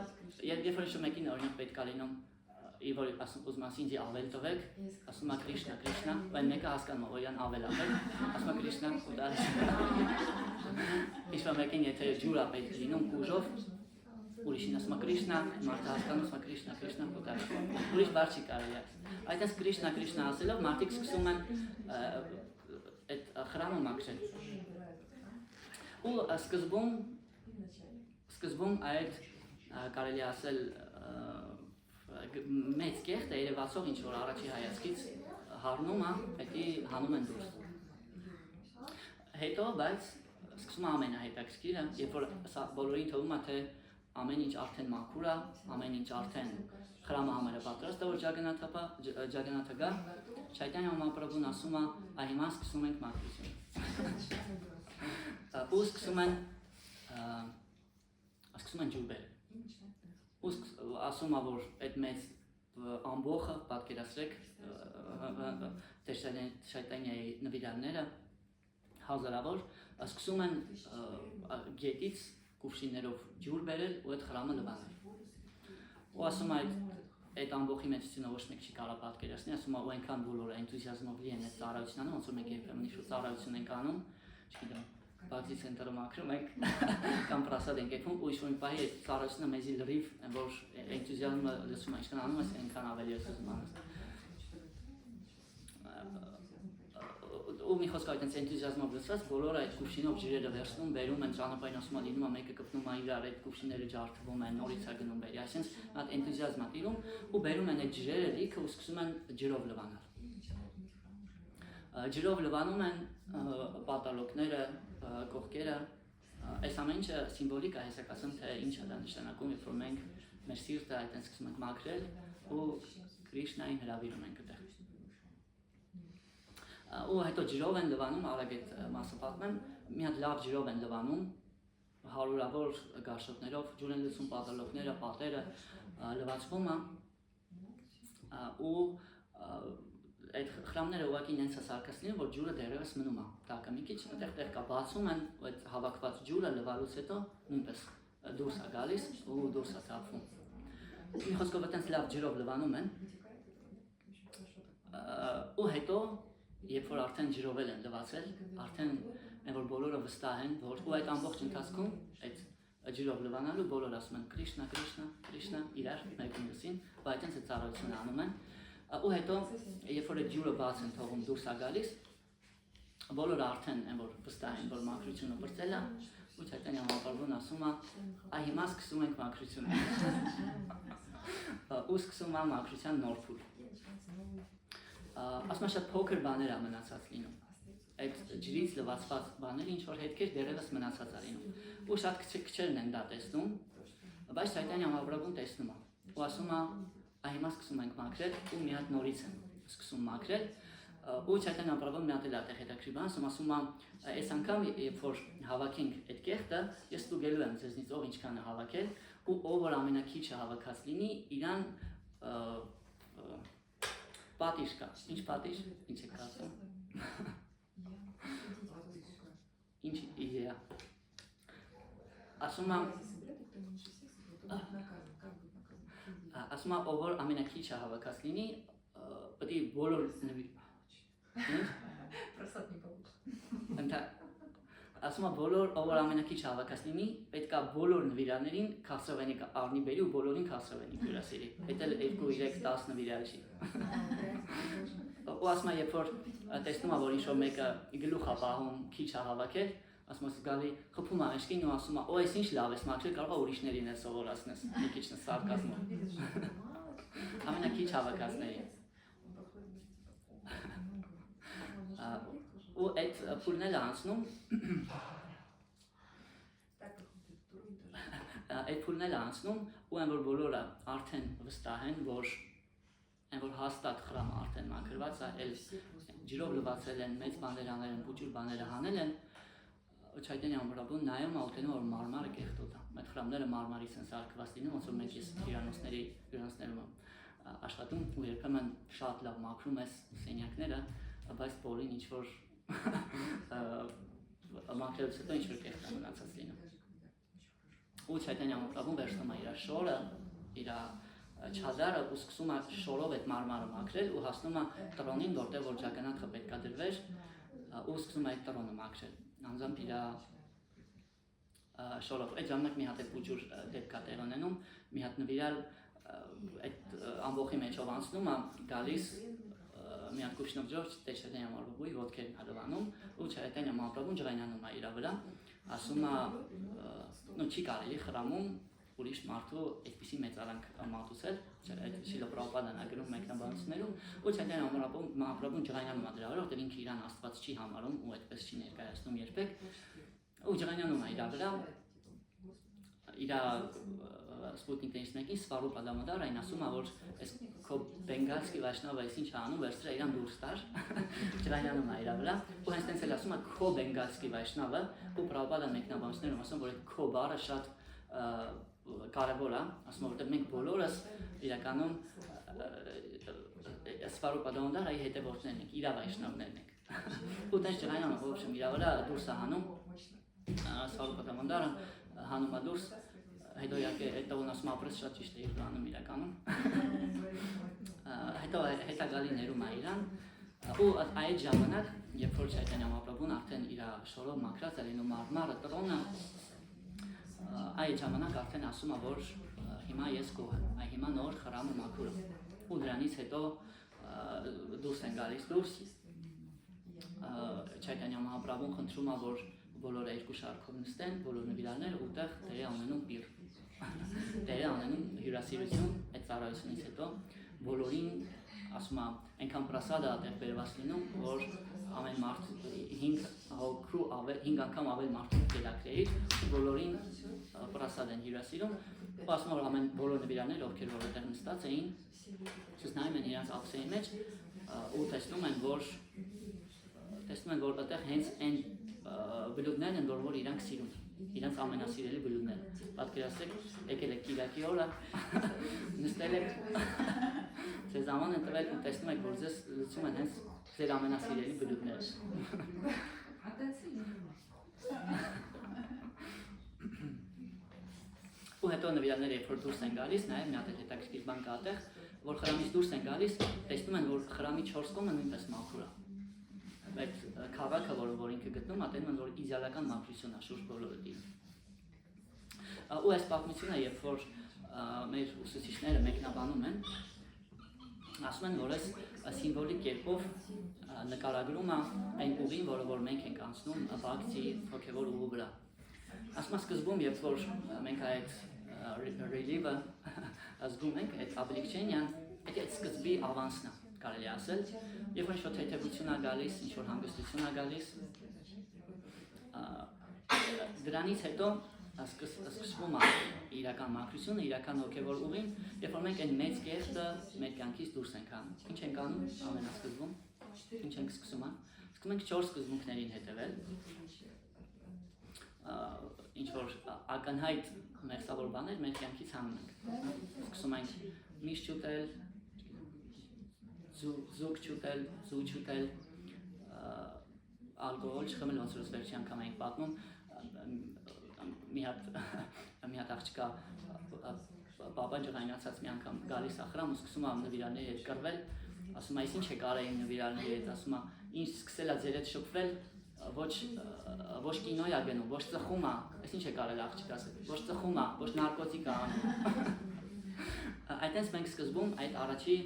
երբ որ մեկին օրինակ պետք է լինում, որ ուզում ասի ինձ ավել տվեք, ասում է Կրիշնա, Կրիշնա, բայց մեկը հասկանում է, որ իրան ավել ավել, ասում է Կրիշնա, ու դա։ Ինչ որ մեկին եթե ջուր է պետք լինում կուժով, ուրիշին ասում է Կրիշնա, մարդը հասկանում ասում է Կրիշնա, Կրիշնա, ու դա։ Ուրիշ բառ չի կարելի ասել։ Այդպես Կրիշնա, Կրիշնա ասելով մարդիկ սկսում են այդ խրամը մաքրել։ Ու սկզբում այդ կարելի ասել մեծ կեղտը երևացող ինչ որ առաջի հայացքից հառնում է, հետի հանում են դուրս։ Հետո բայց սկսում է ամենահետաքրքիրը, երբ որ բոլորին թվում է թե ամեն ինչ արդեն մաքուր է, ամեն ինչ արդեն խրամը համարը պատրաստ է որ ջագանաթը գա, Չայտանյա Մահապրաբհուն ասում է, հիմա սկսում ենք մաքրությունը։ Ու սկսում են ջուր բերել։ Ու ասում է, որ այդ մեծ ամբողը պատկերացրեք Չայտանյայի նվիրալները հազարավոր սկսում են գետից կուվշիներով ջուր բերել ու այդ խրամը լվանել։ Ու ասում է այդ ամբողի մեջ ոչ մեկ չի կարող պատկերացնել, ասում է ու այնքան բոլորը էնտուզիազմով լի են այդ ծառայությունն անում, ոնց որ մենք երբեմն ինչ-որ ծառայություն ենք անում, չգիտեմ, բացի ցենտրը մաքրում ենք կամ պրասադ ենք եկում ու ինչ-որ մի պահի այդ ծառայությունը մեզի լրիվ որ էնտուզիազմը լսում է ինչքան անում ես, այնքան ավելի ես ուզում անես։ Ու մի խոսքով այդպես էնտուզիազմով լսած բոլորը այդ կուվշինով ջրերը վերցնում, բերում են ճանապարհին ասում են լինում է մեկը կպնում է իրար այդ կուվշիները ջարդվում են, նորից է գնում բերի, այսինքն այդ էնտուզիազմա տիրում ու բերում են այդ ջրերը լիքը ու սկսում են ջրով լվանալ։ Ջրով լվանում են պատալոկները, կողքերը, այս ամեն ինչը սիմվոլիկ է, հեսակ ասեմ թե ինչ է դա նշանակում, երբ որ մենք մեր սիրտը այդպես սկսում ենք մաքրել ու Կրիշնային հրավիրում ենք այդտեղ։ Ու հետո ջրով են լվանում, արագ այդ մասը պատմեմ, մի հատ լավ ջրով են լվանում, հարյուրավոր գարշոտներով ջուր են լցում պատալոկները, պատերը, լվացվում է ու այդ խրամները ուղղակի ինձ սարքած լինում, որ ջուրը դեռևս մնում է, տակը մի քիչ այդտեղ կա բացում են այդ հավաքված ջուրը լվալուց հետո նույնպես դուրս է գալիս ու դուրս է թափվում։ Մի խոսքով այդպես լավ ջրով լվանում են ու հետո երբ որ արդեն ջրով են լվացել, արդեն որ բոլորը վստահ են, որ ու այդ ամբողջ ընթացքում այդ ջրով լվանալու բոլորը ասում են Կրիշնա, Կրիշնա, Կրիշնա, իրար մեկը մյուսին, ու այդպես այդ ծառայությունը անում են։ Ու հետո երբ որ այդ ջուրը բաց են թողում դուրս է գալիս, բոլորը արդեն են որ վստահ են, որ մաքրությունը բրծել է, ու Չայտանյա Մահապրաբհուն ասում է, հիմա սկսում ենք մաքրությունը։ Ու սկսում է մաքրության նոր փուլ։ Ասում է շատ փոքր բաներ է մնացած լինում։ Այդ ջրից լվացված բաները ինչ որ հետքեր դեռևս մնացած է լինում։ Ու շատ քչերն են դա տեսնում, բայց Չայտանյա Մահապրաբհուն տեսնում է։ Ու ասում է, հիմա սկսում ենք մաքրել ու մի հատ նորից են սկսում մաքրել։ Ու Չայտանյա Մահապրաբհուն մի հատ էլ հետաքրքիր բան ասում է, այս անգամ երբ որ հավաքենք այդ կեղտը, ես ստուգելու եմ ձեզնից ով ինչքան է հավաքել ու ով որ ամենակիչը հավաքած լինի, իրան պատիժ կա։ Ինչ պատիժ, ինչ եք ասում։ Ինչ իդեա։ Ասում է, ով որ ամենակիչը հավաքած լինի, պետք է բոլոր ասում է բոլոր ով ամենակիչ հավաքած լինի, պետքա բոլոր նվիրալներին քասրվենիկ առնի բերի ու բոլորին քասրվենիկ հյուրասիրի։ Հետ էլ 2-3-10 նվիրալ չի։ Ու ասում է, երբ որ տեսնում է, որ ինչ-որ մեկը գլուխ է պահում, քիչ է հավաքել, ասում է, զգալի խփում է աշկին ու ասում է, «Օ, այս ինչ լավ ես մաքրել, կարող է ուրիշներին էլ սովորացնես»։ Մի քիչ սարկազմով։ Ամենակիչ հավաքածներին։ Ու այդ փուլն էլ անցնում ու այն որ բոլորը արդեն վստահ են, որ այն որ հաստատ խրամը արդեն մաքրված է, էլ ջրով լվացել են, մեծ բաներ անել են, փուճուր բաները հանել են, Չայտանի ամբրաբուն նայում է ուտենում որ մարմարը կեղտոտ է։ Այդ խրամները մարմարից են սարքված լինում, ոնց որ մենք ես հյուրանոցներում աշխատում ու երբեմն շատ լավ մաքրում ես սենյակները, բայց բոլին ինչ որ մաքրելուց հետո ինչ որ կեղտ է մնացած լինում։ Ու Չայտանի ամբրաբուն վերցնում է իր շորը, իր չադարը ու սկսում է շորով այդ մարմարը մաքրել ու հասնում է տրոնին, որտեղ որ ջագանաթը պետք է դրվեր ու սկսում է այդ տրոնը մաքրել։ Անձամբ իր շորով այդ ժամանակ մի հատ փուճուր դեպք է տեղ ունենում, մի հատ նվիրալ այդ ամբողջի մեջով անցնում է, գալիս մի հատ կուշնով ջորջ Չայտանի ամբրաբուի ոտքերն է լվանում ու Չայտանի ամբրաբուն ջղայնանում է իր վրա, ասում է չի կարելի խրամում ուրիշ մարդու այդպիսի մեծարանք մատուցել, այդ Շիլա Պրաբհուպադան է գրում մեկնաբանություններում, ու Չայտանի ամբրաբուն ջղայնանում է դրա վրա, որտեղ ինքը իրան Աստված չի համարում ու այդպես չի ներկայացնում երբեք, ու ջղայնանում է իր վրա, իր Սպուտնիկ տենիս մեկին Սվարուպա Դամոդարային ասում է, որ այս քո բենգալսկի վայշնավը այս ինչ անում, վերցրել իրան դուրս տար, ջղայնանում է իր վրա, ու հենց տենց էլ ասում է քո բենգալսկի վայշնավը, ու Պրաբհուպադան մեկնաբանություններում ասում, որ այդ քո բառը շատ կարևոր է, ասում եմ, որտեղ մենք բոլորս իրականում Սվարուպա Դամոդարայի հետևորդներն ենք, իր վայշնավներն ենք։ Ու տենց ջղայնանում, ոչ իմ իր վրա դուրս է հանում, Սվարուպա Դամոդարը հանում է դուրս, հետո իհարկե այդ տողն ասում ապրես շատ ճիշտ է իր հանում իրականում։ Հետո հետա գալի ներում է իրան, ու այդ ժամանակ, երբ որ Չայտանի ամբրաբուն արդեն իր շորով մաքրած է լինում մարմարը, տրոնը, այդ ժամանակ արդեն ասում է, որ հիմա ես գոհ եմ, հիմա նոր խրամը մաքուր է, ու դրանից հետո դուրս են գալիս դուրս, Չայտանի ամբրաբուն խնդրում է, որ բոլորը երկու շարքով նստեն, բոլոր նվիրալները ուտեղ տեղի անենում պիր, տեղի անենում հյուրասիրություն, այդ ծառայությունից հետո բոլորին ասում է, այնքան պրասադա տեղ բերված լինում, որ ամեն մարդ 5 անգամ ավել մարդու գետակրեիր, բոլորին պրասադ են հյուրասիրում, ու ասում որ ամեն բոլոր նվիրալները, ովքեր որ այդտեղ նստած էին, նայում են իրենց ափսեի մեջ ու տեսնում են, որ այդտեղ հենց այն բլուդներն են, որ իրանք սիրում են, իրանք ամենասիրելի բլուդները։ Պատկերացրեք, եկել եք Կիրակի օրը, նստել եք, ձեզ աման են տվել ու տեսնում եք, որ ձեզ լուծում են հենց ձեր ամենասիրելի բլուդները։ Ու հետո նվիրալները երբ որ դուրս են գալիս, նաև մի հատ հետաքրքիր բան կա այդտեղ, որ խրամից դուրս են գալիս, տեսնում են, որ խրամի 4 կողմը նույնպես մաքուր է։ Այդ քաղաքը, որ ինքը գտնում, ատենում են, որ իդեալական մաքրություն է շուրջ բոլորը դինում։ Ու այս պատմությունը, երբ որ մեր ուսուցիչները մեկնաբանում են, ասում են, որ այս սիմվոլիկ կերպով նկարագրում է այն ուղին, որ մենք ենք անցնում բակցի հոգևոր ուղու վրա։ Ասում է սկզբում, երբ որ մենք այդ relief-ը զգում ենք, այդ облегчение, այդ սկզբի ավանսն է, կարելի ասել, երբ որ ինչ-որ թեթևություն է գալիս, ինչ-որ հանգստություն է գալիս, դրանից հետո սկսվում է իրական մաքրությունը, իրական հոգևոր ուղին, երբ որ մենք այն մեծ կեղտը մեր կյանքից դուրս ենք անում։ Ինչ ենք անում ամենասկզբում, ինչ ենք սկսում, սկսում ենք 4 սկզբունքներին հետևել, ինչ-որ ակնհայտ մեղսավոր բաներ մեր կյանքից հանում ենք։ Սկսում ենք միշտ չուտել, զուգ չուտել, զու չուտել, ալկոհոլ չխմել, ոնց որ վերջի անգամ ենք պատմում, մի հատ աղջկա պապա ջղայնացած մի անգամ գալիս է խրամ ու սկսում է նվիրալների հետ կռվել, ասում է, ինչ եք արել իմ նվիրալների հետ, ասում է, ինչ սկսել է ձեր հետ շփվել, ոչ կինոյ է գնում, ոչ ծխում է, այս ինչ է կարել աղջիկ ասել, ոչ ծխում է, ոչ նարկոտիկ է անում։ Այդտենց մենք սկզբում այդ առաջի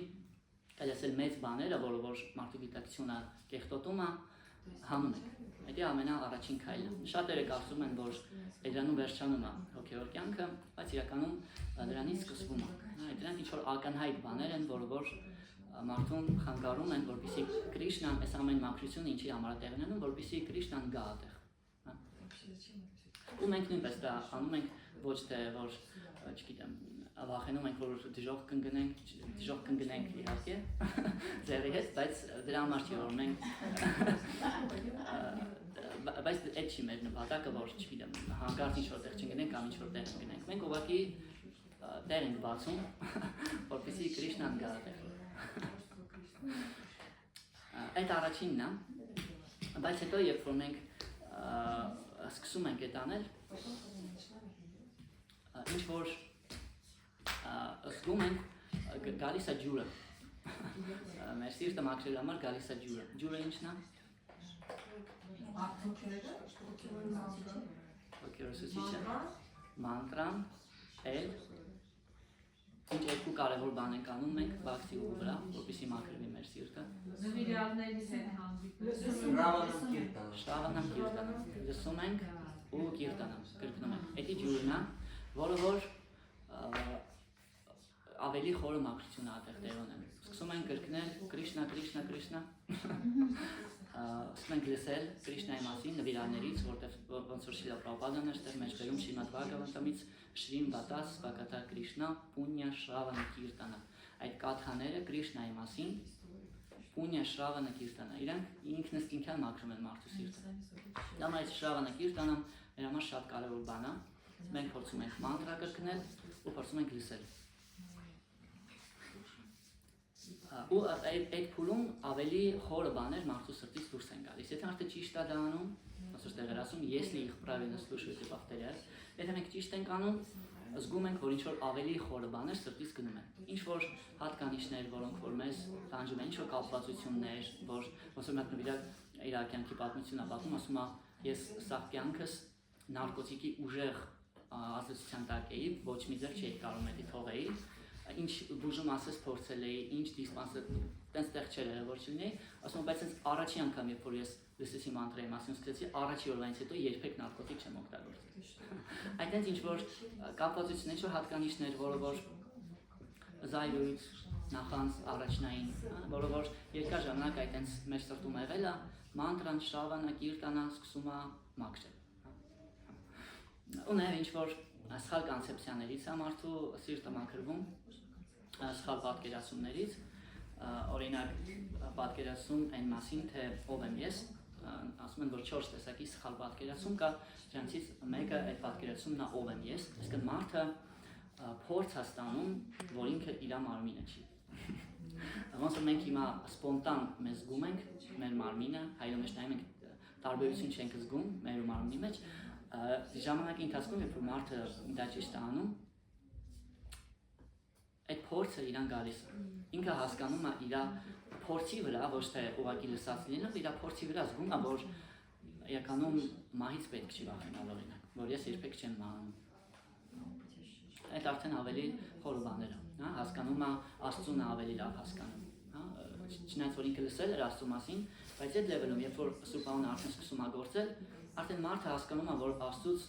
կասել մեծ բաները, որ մարդու գիտակցությունը կեղտոտում է, հանում ենք։ Դա ամենաառաջին քայլն է։ Շատերը կարծում են, որ դրանում վերջանում է հոգևոր կյանքը, բայց իրականում դրանից սկսվում է։ Դրանք ինչ որ ակնհայտ բաներ են, որ մարդուն խանգարում են, որպեսզի Կրիշնան այս ամեն մաքրությունը ինչի համար է տեղի ունենում, որպեսզի Կրիշնան գա այդտեղ։ Ու մենք նույնպես դա անում ենք ոչ թե որ, չգիտեմ, վախենում ենք, որ դժոխք կընկնենք իհարկե ձերի հետ, բայց դրա համար չի, որ մենք բայց այդ չի մեր նպատակը, որ չգիտեմ, հանկարծ ինչ-որ տեղ չընկնենք կամ ինչ-որ տեղ ընկնենք։ Մենք ուղղակի տեղ ենք բացում, որպեսզի Կրիշնան գա այդտեղ։ Այդ առաջինն է, բայց հետո երբ որ մենք սկսում ենք այդ անել, ինչ որ զգում ենք գալիս է ջուրը, մեր սիրտը մաքրելու համար գալիս է ջուրը, ջուրը ինչն է? Հոգերոսուցիչը, մանտրան, ինչ երկու կարևոր բան ենք անում մենք բաքսի ուղու վրա, որպեսզի մաքրվի մեր սիրտը։ Նվիրյալներից են հանդիպում։ Շրավանամ կիրտանամ, լսում ենք ու կիրտանամ, կրկնում ենք։ Էդի ջուրն է, որը ավելի խորը մաքրություն է այդտեղ տեղ ունենում։ Սկսում ենք կրկնել Կրիշնա, Կրիշնա, Կրիշնա։ Սկսում ենք լսել Կրիշնայի մասին նվիրալներից, որտեղ ոնց որ Շիլա Պրաբհուպադան էր ստեղ մեջ գրում Շրիմադ Բհագավատամից Շրիմ Վատաս Վակատա Կրիշնա Պունյա Շրավանա Կիրտանա։ Այդ կաթաները Կրիշնայի մասին Պունյա Շրավանա Կիրտանա։ Իրանք ինքնըստինքյան մաքրում են մարդու սիրտը։ Դա այդ Շրավանա Կիրտանան մեր համար շատ կարևոր բան է։ Մենք փորձում ենք մանտրա կրկնել ու փորձում ենք լսել։ Ու այդ փուլում ավելի խորը բաներ մարդու սրտից դուրս են գալիս։ Եթե արդեն ճիշտ է դա անում, ոնց որ տեղեր ասում, если их правильно слушать и повторять, եթե մենք ճիշտ ենք անում, զգում ենք, որ ինչ որ ավելի խորը բաներ սրտից գնում են։ Ինչ որ հատկանիշներ, որոնք որ մեզ տանջում են, ինչ որ կապվածություններ, որ ոնց որ մեկնվիրալ իր կյանքի պատմությունն է պատմում, ասում է, ես սաղ կյանքս նարկոտիկի ուժեղ ազդեցության տակ էի, ոչ մի ձեռք չէի կարող դա թողեի, ինչ բուժում ասես փորձել էի, ինչ դիսպանսեր, տենց տեղ չէր եղել որ չլինեի, ասում բայց այս առաջի անգամ երբ որ ես լսեցի մանտրայի մասին, սկսեցի առաջի օրվանից հետո երբեք նարկոտիկ չեմ օգտագործել։ Այդտենց ինչ որ կապվածություններ, ինչ որ հատկանիշներ, որը զայրույթ, նախանց առաջնային, որը որ երկար ժամանակ այդտենց մեր սրտում եղել է, մանտրան, շրավանա, կիրտանա սկսում է մաքրել։ Ու նաև ինչ որ սխալ կոնցեպցիաներից է մարդու սիրտը մաքրվում, սխալ պատկերացումներից, օրինակ պատկերացում այն մասին, թե ով եմ ես, ասում են, որ 4 տեսակի սխալ պատկերացում կա, դրանցից մեկը այդ պատկերացումն է ով եմ ես, այսինքն մարդը փորձ է ստանում, որ ինքը իր մարմինը չի։ Ոնց որ մենք հիմա սպոնտան մեզ զգում ենք մեր մարմինը, հայրո մեջ նայում ենք տարբերություն չենք զգում մեր մարմնի մեջ, ժամանակի ընթացքում երբ որ մարդը դա ճիշտ է անում, այդ փորձը իրան գալիս է։ Ինքը հասկանում է իր փորձի վրա, ոչ թե ուղղակի լսած լինելով, իր փորձի վրա զգում է, որ իրականում մահից պետք չի վախենալ օրինակ, որ ես երբեք չեմ մահանում։ Այդ արդեն ավելի խորը բաներ է, հասկանում է Աստծուն ավելի լավ հասկանում, չնայած որ ինքը լսել էր Աստծու մասին, բայց այդ լեվելում, երբ որ Սուրբ Անունը արդեն սկսում է գործել, արդեն մարդը հասկանում է, որ Աստծուց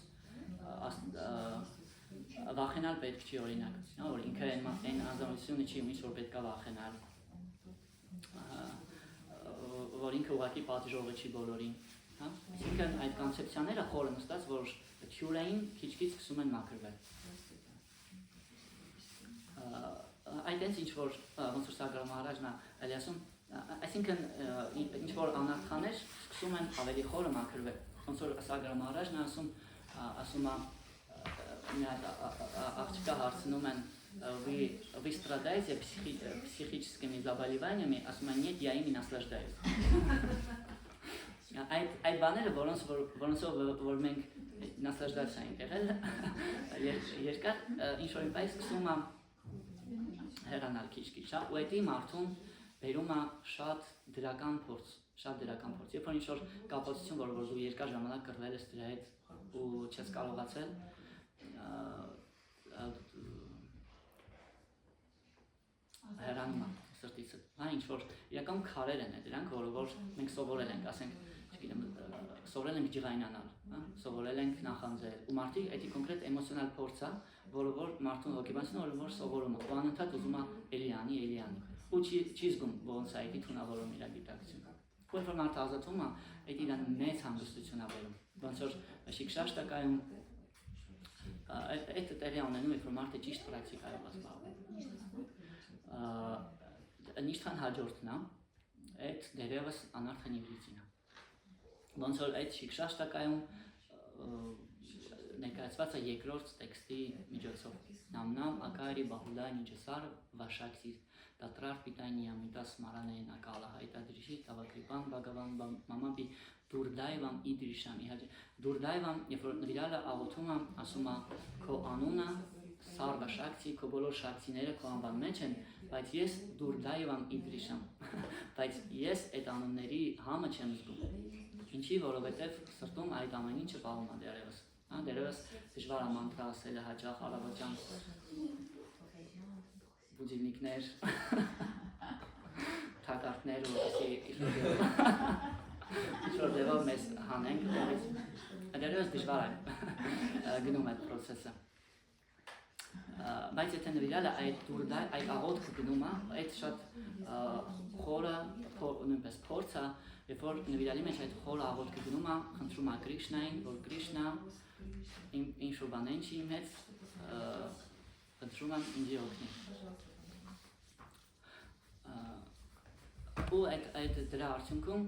վախենալ պետք չի օրինակ, որ ինքը այն անձնությունը չի, ինչ որ պետք է վախենալ, որ ինքը ուղղակի պատժողը չի բոլորին, այսինքն այդ կոնցեպցիաները խորը նստած, որ թյուրային քիչ-քիչ սկսում են մաքրվել։ Այդտենց ինչ որ ոնց որ Սագրա Մահարաջն է ասում, այսինքն ինչ որ անարդաներ սկսում են ավելի խորը մաքրվել։ Ոնց որ Սագրա Մահարաջն ասում է աղջիկա հարցնում են вы страдаете психическими заболеваниями, ասում են нет, я ими наслаждаюсь։ Այդ բաները, որոնցով որ մենք наслаждаться ենք եղել երկար, ինչ որ ինքնայ սկսում է հեռանալ քիչ-քիչ, ու դա մարդուն բերում է շատ դրական փորձ, Երբ որ ինչ-որ կապացություն, որ դու երկար ժամանակ կռվել ես դրա հետ ու չես կարողացել հեռանում է սրտից։ Հա ինչ-որ իրական քարեր են դրանք, որ մենք սովորել ենք, ասենք, չգիտեմ, սովորել ենք ջղայնանալ, հա, սովորել ենք նախանձել, ու մարդիկ այդ կոնկրետ էմոցիոնալ փորձ է, որ մարդուն հոգեբանությունը որ սովորում է, ու անընդհատ ուզում է էլի անի, ու չի զգում ոնց է այդ թունավորում իր գիտակցությունը։ Երբ որ մարդը ազատվում է, այդ իրան մեծ հանգստություն է բերում։ Ոնց որ շիկշաշտակայում այդ տեղի ունենում, երբ որ մարդը ճիշտ պրակտիկայով զբաղվում։ Նիշթան հաջորդն է, այդ դերևս անարդան իվրիցին է։ Ոնց որ այդ շիկշաշտակայում ներկայացված է երկրորդ տեքստի միջոցով։ Նամնամ ակարի բահուլա նիջսար վաշակսի տատրար պիտանիա միտաս մարանեն ակալա հայտադրիշի տավակրիպան բագավան մամաբի դուրդայվամ իդրիշամ իհաճ դուրդայվամ երբ որ նվիրալը աղոթում է ասում է քո անունը սար վաշակցի քո բոլոր շակցիները քո անվան մեջ են բայց ես դուրդայվամ իդրիշամ բայց ես այդ անունների համը չեմ զգում ինչի որովհետև սրտում այդ ամեն ինչը պահում է դերևս դերևս դժվար է մանտրա ասելը հաճախ արաբական բուդիլնիկներ թակարդներ ինչ-որ դեպով մեզ հանենք դերևս դժվար է գնում այդ պրոցեսը բայց եթե նվիրալը այդ աղոթքը գնում է այդ շատ խորը նույնպես փորձ է երբ որ նվիրալի մեջ այդ խորը աղոթքը գնում է խնդրում է Կրիշնային որ Կրիշնա ինչ-որ բան չի իմ հետ խնդրում եմ ինձ օգնի ու այդ դրա արդյունքում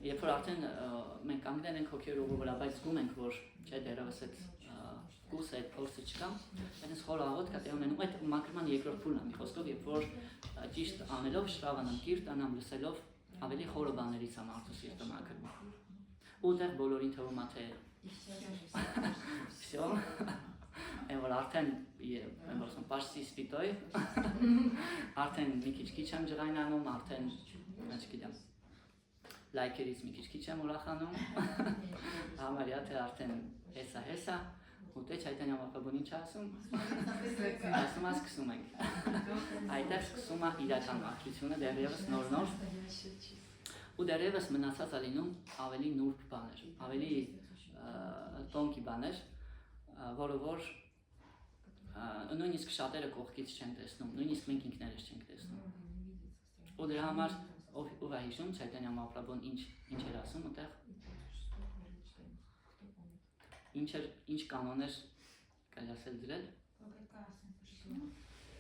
երբ որ արդեն մենք կանգնել ենք հոգի ուղու վրա բայց զգում ենք որ չէ դերևս այդ կուրսը այդ փորձը չկա այնպես խոր աղոթք է ունենում այդ մակրման երկրորդ փուլն է մի խոսքով երբ որ ճիշտ անելով շրավանամ կիրտանամ լսելով ավելի խորը բաներից է մարդու սիրտը մաքրվում ու դեռ բոլորին թվում է թե всё Եմ որ արդեն եմ ասում պաշտի սպիտոյ արդեն մի քիչ եմ ջղայնանում արդեն չգիտեմ լայքերից մի քիչ եմ ուրախանում համարյա թե արդեն հեսա ու թե չայտանյա մապագուն ինչ ասում ասում սկսում ենք այդտեղ սկսում է իրական մաքրությունը դեռևս նոր ու դեռևս մնացած է լինում ավելի նուրբ բաներ ավելի տոնկի բաներ որը որ նույնիսկ շատերը կողքից չեն տեսնում, նույնիսկ մենք ինքներս չենք տեսնում։ Ու դրա համար ով է հիշում Չայտանյա Մահապրաբհուն ինչ էր ասում այդտեղ։ Ինչ կանոներ կարելի ասել դրել։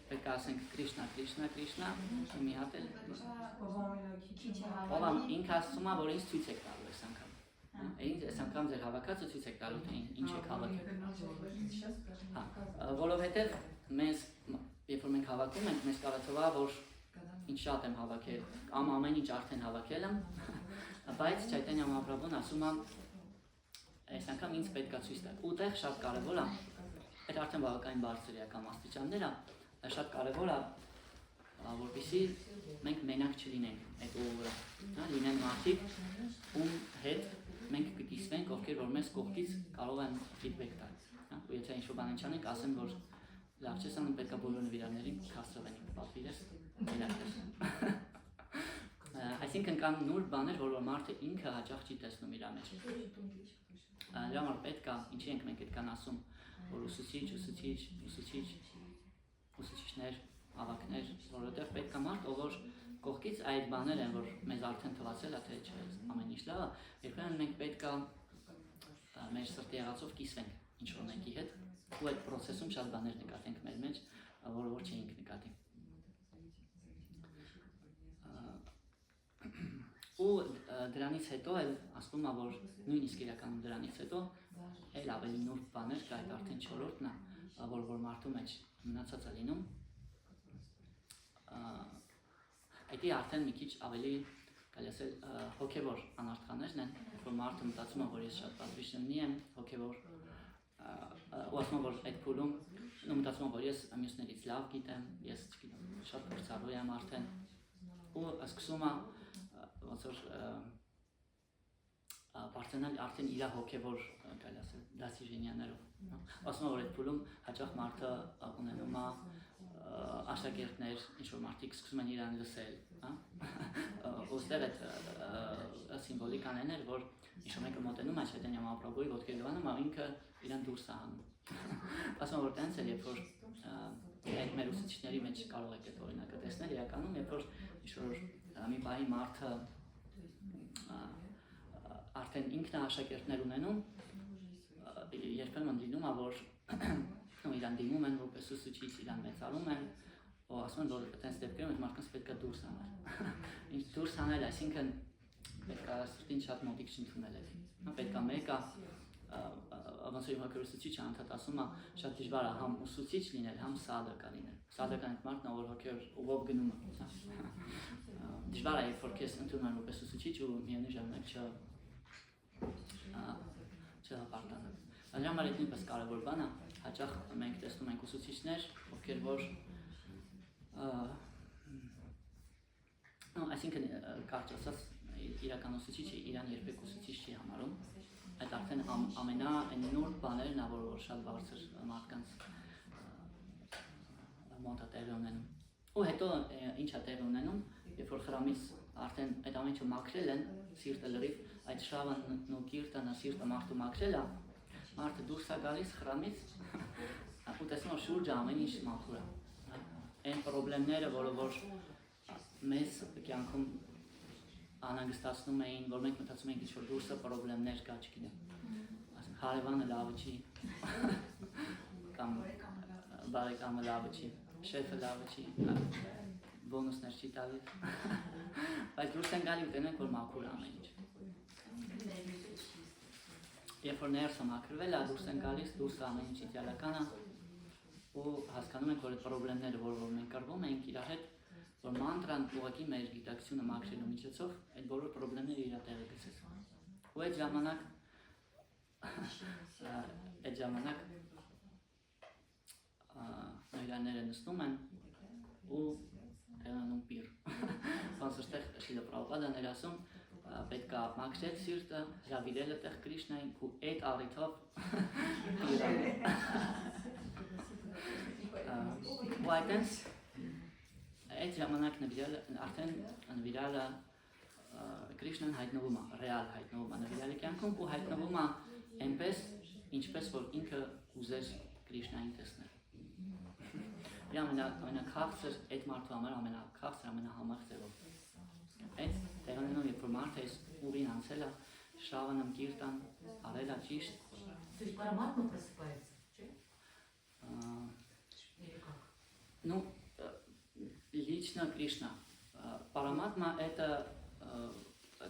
Պետք է ասենք Կրիշնա, Կրիշնա, Կրիշնա, մի հատ էլ։ Ով ինքը ասում է, որ ինձ ցույց եք տալու այս անգամ։ Այս անգամ ձեր հավաքածը ցույց եք տալու թե ինչ եք հավանել։ Որովհետև մեզ, երբ որ մենք հավաքում ենք, մեզ կարող թվա, որ ինչ շատ եմ հավաքել, կամ ամեն ինչ արդեն հավաքել եմ, բայց Չայտանյա Մահապրաբհուն ասում է, այս անգամ ինձ պետք է ցույց տալ։ Ուտեղ շատ կարևոր է, այդ արդեն բավականին բարձր էական աստիճաններ է, շատ կարևոր է, որպեսզի մենք մենակ չլինենք այդ ուղղը, լինեն մարդիկ, ում հետ մենք կտիսվենք, ովքեր որ մեզ կողքից կարող են ֆիդբեք տալ, ու եթե ինչ-որ բան չանենք, ասեն, որ լավ չես անում, պետք է բոլոր նվիրաններին քաստվեն, պատվիրես, մենակներ։ Այսինքն կան նուրբ բաներ, որ մարդը ինքը հաճախ չի տեսնում իր մեջ։ Դրա համար պետք է, ինչի ենք մենք այդքան ասում, որ ուսուցիչներ, ավակներ, որովհետև պետք է մարդ, որ կողքից այդ բաներ են, որ մեզ արդեն թվացել է, թե չէ, ամեն ինչ լավ է, երբեմն մենք պետք է մեր սրտի եղածով կիսվենք ինչ-որ մեկի հետ, ու այդ պրոցեսում շատ բաներ նկատենք մեր մեջ, որը որ չէինք նկատի։ Ու դրանից հետո էլ ասում է, որ նույնիսկ իրականում դրանից հետո էլ ավելի նուրբ բաներ կա, այդ արդեն չորրորդն է, որ մարդու մեջ մնացած է լինում, այդի արդեն մի քիչ ավելի կարելի ասել հոգևոր անարդաներն են, որ մարդը մտածում է, որ ես շատ պատվիշնի եմ, հոգևոր ու ասում է, որ այդ փուլում մտածում եմ, որ ես մյուսներից լավ գիտեմ, ես չգիտեմ, շատ փորձառու եմ արդեն, ու սկսում եմ ոնց որ բարձրանալ արդեն իր հոգևոր կարելի ասել դասիժենյաներով, ասում եմ, որ այդ փուլում հաճախ մարդը ունենում է աշակերտներ, ինչ-որ մարդիկ սկսում են իրան լսել, ոստեղ այդ սիմվոլիկան են էր, որ ինչ-որ մեկը մոտենում է Չայտանյա Մահապրաբհուի ոտքերի լվանում, ինքը իրան դուրս է հանում։ Ասում եմ, որ տենց էր, երբ որ այդ մեր ուսուցիչների մեջ կարող եք այդ օրինակը տեսնել, իրականում, երբ որ ինչ-որ մի պահի մարդը արդեն ինքն է աշակերտներ ունենում, երբեմն լինում է, որ իրան դիմում են որպես ուսուցիչ, իրան մեծարում են, ու ասում են, որ այդպես դեպքերում այդ մարդկանց պետք է դուրս անել։ Ինչ դուրս անել, այսինքն պետք է սրտին շատ մոտիկ չընդունել էլի։ Պետք է մեկը ոնց որ հոգևոր ուսուցիչը անդադ ասում է, շատ դժվար է համ ուսուցիչ լինել, համ սադակա լինել։ Սադական այդ մարդն է, որ հոգևոր ով գնում է։ Դժվար է, երբ որ քեզ ընդունում են որպես ուսուցիչ ու միևնույն ժամանակ չհպարտանալ։ Դրա համար այդ նույնպես կարևոր բան է, հաճախ մենք տեսնում ենք ուսուցիչներ, ովքեր որ այսինքն կարճ ասած իրական ուսուցիչը իրան երբեք ուսուցիչ չի համարում, այդ արդեն ամենանուրբ բաներն է, որ շատ բարձր մարդկանց մոտ է տեղի ունենում։ Ու հետո ինչ է տեղի ունենում, երբ որ խրամից արդեն այդ ամեն ինչը մաքրել են, սիրտը լրիվ, այդ շրավն ու կիրտանը սիրտը մարդու մաքրել է, մարդը դուրս է գալիս խրամից ու տեսնում որ շուրջը ամեն ինչ մաքուր է։ Այն պրոբլեմները, որը որ մեզ կյանքում անհանգստացնում էին, որ մենք մտածում ենք ինչ-որ դուրսը պրոբլեմներ կա, չգիտեմ, հարևանը լավը չի, կամ բարեկամը լավը չի, շեֆը լավը չի, բոնուսներ չի տալիս, բայց դուրս են գալի ու տենում ենք, որ մաքուր ամեն ինչ։ Երբ որ ներսը մաքրվել է, դուրս են գալիս, դուրս ամեն ինչ իդեալական է ու հասկանում ենք, որ այդ պրոբլեմները, որ մենք կռվում ենք իրար հետ, որ մանտրան ուղղակի մեր գիտակցությունը մաքրելու միջոցով այդ բոլոր պրոբլեմները իր տեղը գցեց։ Ու այդ ժամանակ նոյրաները նստում են ու տեղանում պիր։ Ոնց որտեղ Շիլա Պրաբհուպադան էր ասում, պետք է մաքրել սիրտը, հրավիրել այդտեղ Կրիշնային ու այդ առիթով ու այդտենց այդ ժամանակ արդեն նվիրալը Կրիշնան հայտնվում է, ռեալ հայտնվում է նվիրալի կյանքում ու հայտնվում է այնպես, ինչպես որ ինքը ուզեր Կրիշնային տեսնել։ Ամենաքաղցր այդ մարդու համար ամենաքաղցր, ամենահամեղ ձևով։ Այդ տեղանելով, երբ որ մարդը այս ուղին անցել է, շրավանն կիրտան, արել է ճիշտ։ То есть параматма просыпается, че? Или как? Ну, лично Кришна. Параматма это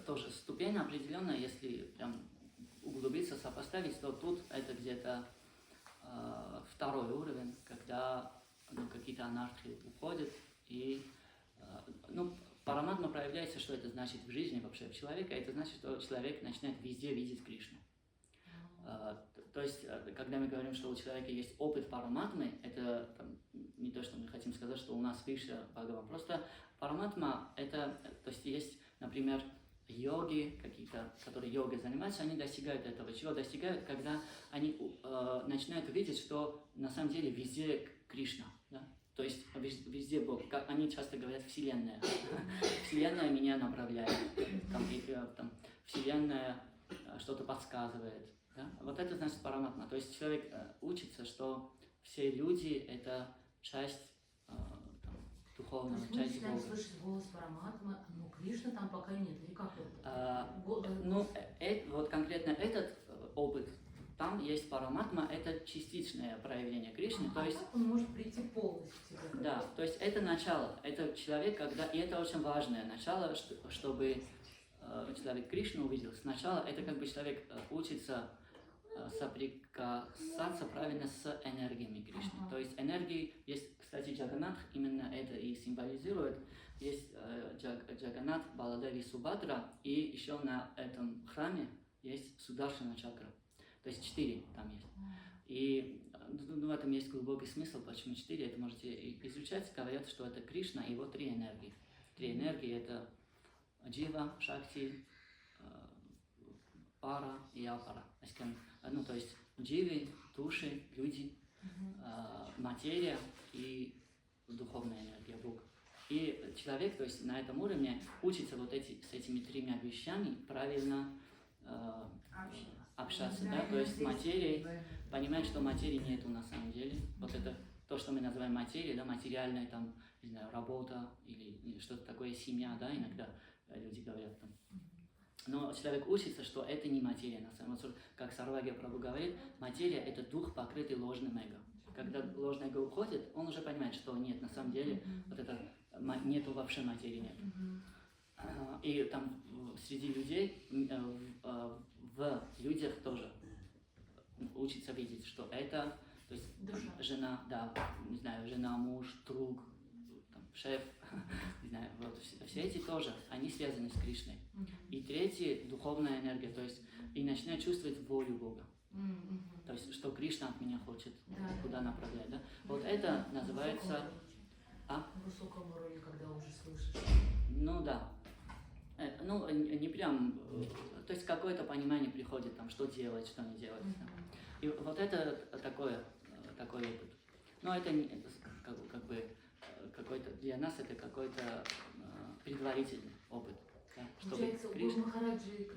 тоже ступень определенная, если прям углубиться, сопоставить, то тут это где-то второй уровень, когда какие-то анархии уходят и параматма проявляется, что это значит в жизни вообще человека, это значит, что человек начинает везде видеть Кришну. То есть, когда мы говорим, что у человека есть опыт параматмы, это не то, что мы хотим сказать, что у нас выше Бхагаван. Просто параматма, это, то есть, например, йоги какие-то, которые йогой занимаются, они достигают этого. Чего достигают? Когда они начинают видеть, что на самом деле везде Кришна. Да? То есть везде Бог. Как они часто говорят Вселенная. Вселенная меня направляет. Там, Вселенная что-то подсказывает. Да? Вот это значит параматма. То есть человек учится, что все люди это часть духовного, часть Бога. Слышит голос параматмы, но Кришны там пока нет. Или как это? Вот конкретно этот опыт, там есть параматма, это частичное проявление Кришны. То есть он может прийти полностью. Да, то есть это начало, это человек, когда, и это очень важное начало, чтобы человек Кришну увидел. Сначала это как бы человек учится соприкасаться правильно с энергиями Кришны. То есть энергии есть, кстати, Джаганнат именно это и символизирует. Есть Джаганнат, Баладеви, Субхадра, и еще на этом храме есть Сударшана чакра. То есть 4 там есть. И в этом есть глубокий смысл, почему 4, это можете изучать. Говорят, что это Кришна и его 3 энергии. 3 энергии это Джива, Шакти, Пара и Апара. Ну, то есть дживы, души, люди, материя и духовная энергия Бога. И человек, то есть на этом уровне учится с этими 3 вещами правильно общаться, да, то есть с материей, понимать, что материи нету на самом деле. Вот это то, что мы называем материей, да, материальная там, не знаю, работа или что-то такое, семья, да, иногда люди говорят там. Но человек учится, что это не материя на самом деле. Как Сарвагья Прабху говорит, материя это дух, покрытый ложным эго. Когда ложное эго уходит, он уже понимает, что нет, на самом деле, вот это нету вообще материи, нет. И там среди людей, в людях тоже учится видеть, что это, то есть жена, да, не знаю, жена, муж, друг, там, шеф, не знаю, вот все эти тоже, они связаны с Кришной. И третье, духовная энергия, то есть и начинаю чувствовать волю Бога. То есть, что Кришна от меня хочет, куда направлять, да? Вот это называется... Высоком уровне, когда уже слышишь. Ну да. Ну, не прям... То есть какое-то понимание приходит, там, что делать, что не делать. Да. И вот это такой опыт. Но это как бы какой-то... Для нас это какой-то предварительный опыт. Да, Получается, у Махараджи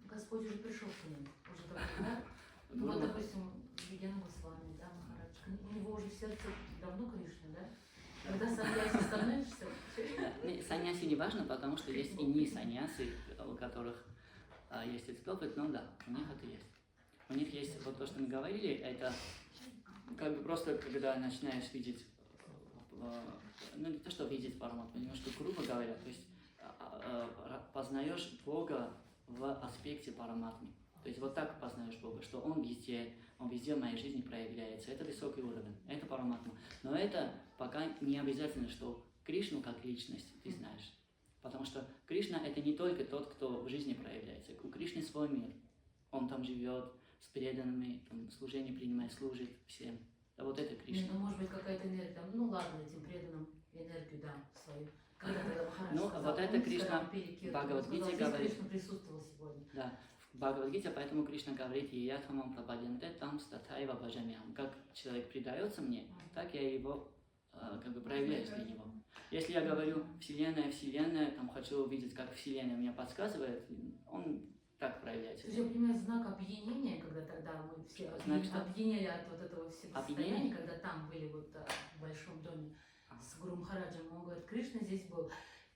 Господь уже пришел к ним. Уже такой, да? Ну вот, допустим, Вигьяна Госвами, да, Махарадж. У него уже в сердце давно Кришна, да? Когда саньяси становишься... Саньяси не важно, потому что есть и не саньяси, у которых есть этот опыт, но да, у них это есть. У них есть вот то, что мы говорили, это как бы просто, когда начинаешь видеть, ну не то, что видеть Параматму, немножко грубо говоря, то есть познаешь Бога в аспекте Параматмы. То есть вот так познаешь Бога, что Он везде в моей жизни проявляется. Это высокий уровень, это Параматма. Но это пока не обязательно, что Кришну как личность ты знаешь. Потому что Кришна это не только тот, кто в жизни проявляется. У Кришны свой мир. Он там живет с преданными, там, служение принимает, служит всем. А вот это Кришна. Ну, может быть, какая-то энергия, там, ну ладно, этим преданным энергию дам свою. Когда Махарадж Ну, сказал, вот это Кришна в Бхагавад-гите говорит. Кришна присутствовал сегодня. Да. В Бхагавад-гите, поэтому Кришна говорит, «Иятхамам прападянте там статайва бхажамям». Как человек предается мне, так я его как бы проявляю для него. Если я говорю Вселенная, там хочу увидеть, как Вселенная меня подсказывает, он так проявляется. То есть я понимаю, знак опьянения, когда тогда мы все опьянели от вот этого всего состояния, когда там были вот в большом доме с Гуру Махараджем, он говорит, Кришна здесь был.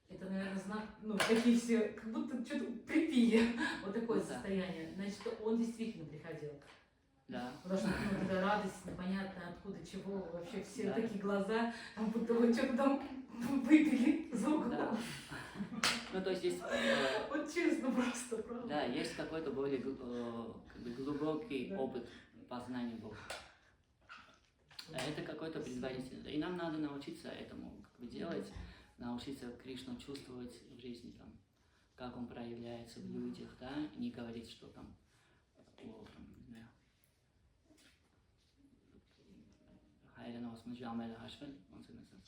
Это, наверное, знак, ну, такие все, как будто что-то припили, вот такое состояние. Значит, он действительно приходил. Да. Потому что ну, такая радость, непонятно откуда, чего, вообще все такие глаза, как будто вот что-то там выпили за углом. Да. Ну, то есть есть... Вот честно просто, правда. Да, есть какой-то более как бы глубокий опыт познания Бога. Это какой-то предварительный. И нам надо научиться этому как бы делать, научиться Кришну чувствовать в жизни, там, как он проявляется в людях, да, и не говорить, что там,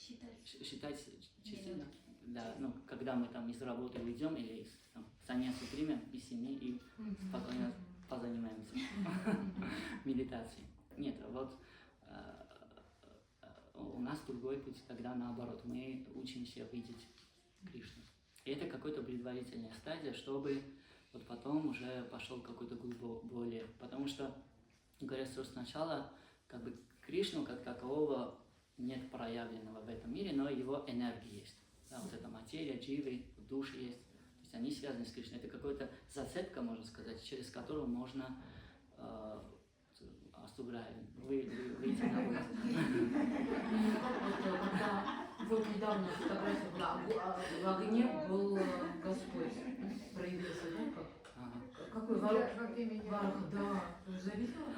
не знаю, считать частично, да, ну, когда мы там из работы уйдем или из саньяси примем, из семьи и спокойно позанимаемся медитацией. Нет, вот у нас другой путь, когда наоборот, мы учимся видеть Кришну. И это какая-то предварительная стадия, чтобы вот потом уже пошел какой-то более. Потому что, говорят, что сначала как бы Кришну как такового нет проявленного в этом мире, но его энергия есть. Да, вот эта материя, дживы, души есть. То есть они связаны с Кришной. Это какая-то зацепка, можно сказать, через которую можно выйти на улицу. Вот недавно фотография была, в огне был Господь, проявился, да, как? Какой Варах, да, ты заметила?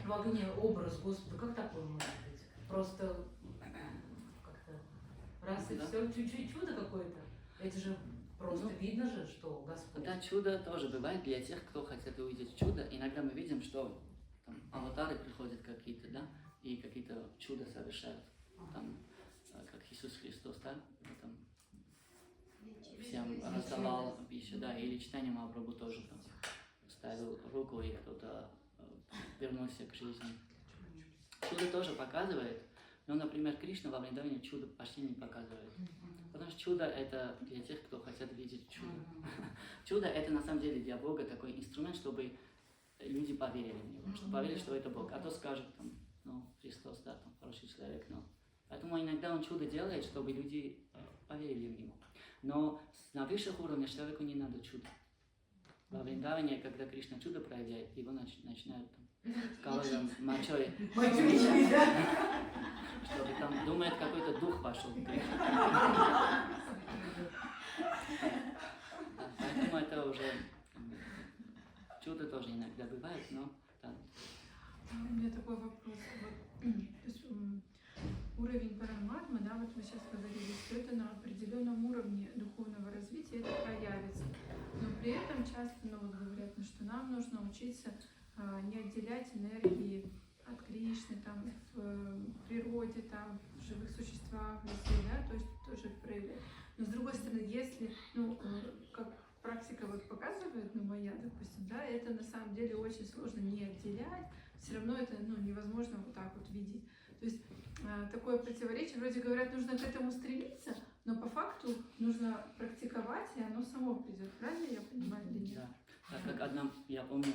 В огне образ Господа, как такое может быть? Просто как-то раз и все, чуть-чуть чудо какое-то. Это же просто видно же, что Господь. Да, чудо тоже бывает для тех, кто хотят увидеть чудо. Иногда мы видим, что там, аватары приходят какие-то, да, и какие-то чуда совершают. Там, как Иисус Христос, да, там, всем раздавал пищу, да, или читание Махапрабху тоже там ставил руку, и кто-то вернулся к жизни. Чудо тоже показывает, но, например, Кришна во Вриндаване чудо почти не показывает. Потому что чудо это для тех, кто хотят видеть чудо. Чудо это на самом деле для Бога такой инструмент, чтобы люди поверили в него, чтобы поверили, что это Бог. А то скажут, там, ну, Христос, да, там, хороший человек, но... Поэтому иногда он чудо делает, чтобы люди поверили в него. Но на высших уровнях человеку не надо чудо. Во Вриндаване, когда Кришна чудо проявляет, его начинают там, колодом мочой, чтобы там думает, какой-то дух вошел в Кришну. Поэтому это уже чудо тоже иногда бывает, но да. У меня такой вопрос. Вот, то есть, уровень параматмы, да, вот вы сейчас говорили, что это на определенном уровне духовного развития это проявится. Но при этом часто, ну, вот говорят, ну, что нам нужно учиться не отделять энергии от Кришны, там, в природе, там, в живых существах, везде, да, то есть тоже проявлять. Но с другой стороны, если, ну, как практика вот показывает, ну, моя, допустим, да, это на самом деле очень сложно не отделять, все равно это, ну, невозможно вот так вот видеть. То есть такое противоречие, вроде говорят, нужно к этому стремиться, но по факту нужно практиковать, и оно само придет. Правильно я понимаю или нет? Да. Так как одна, я помню,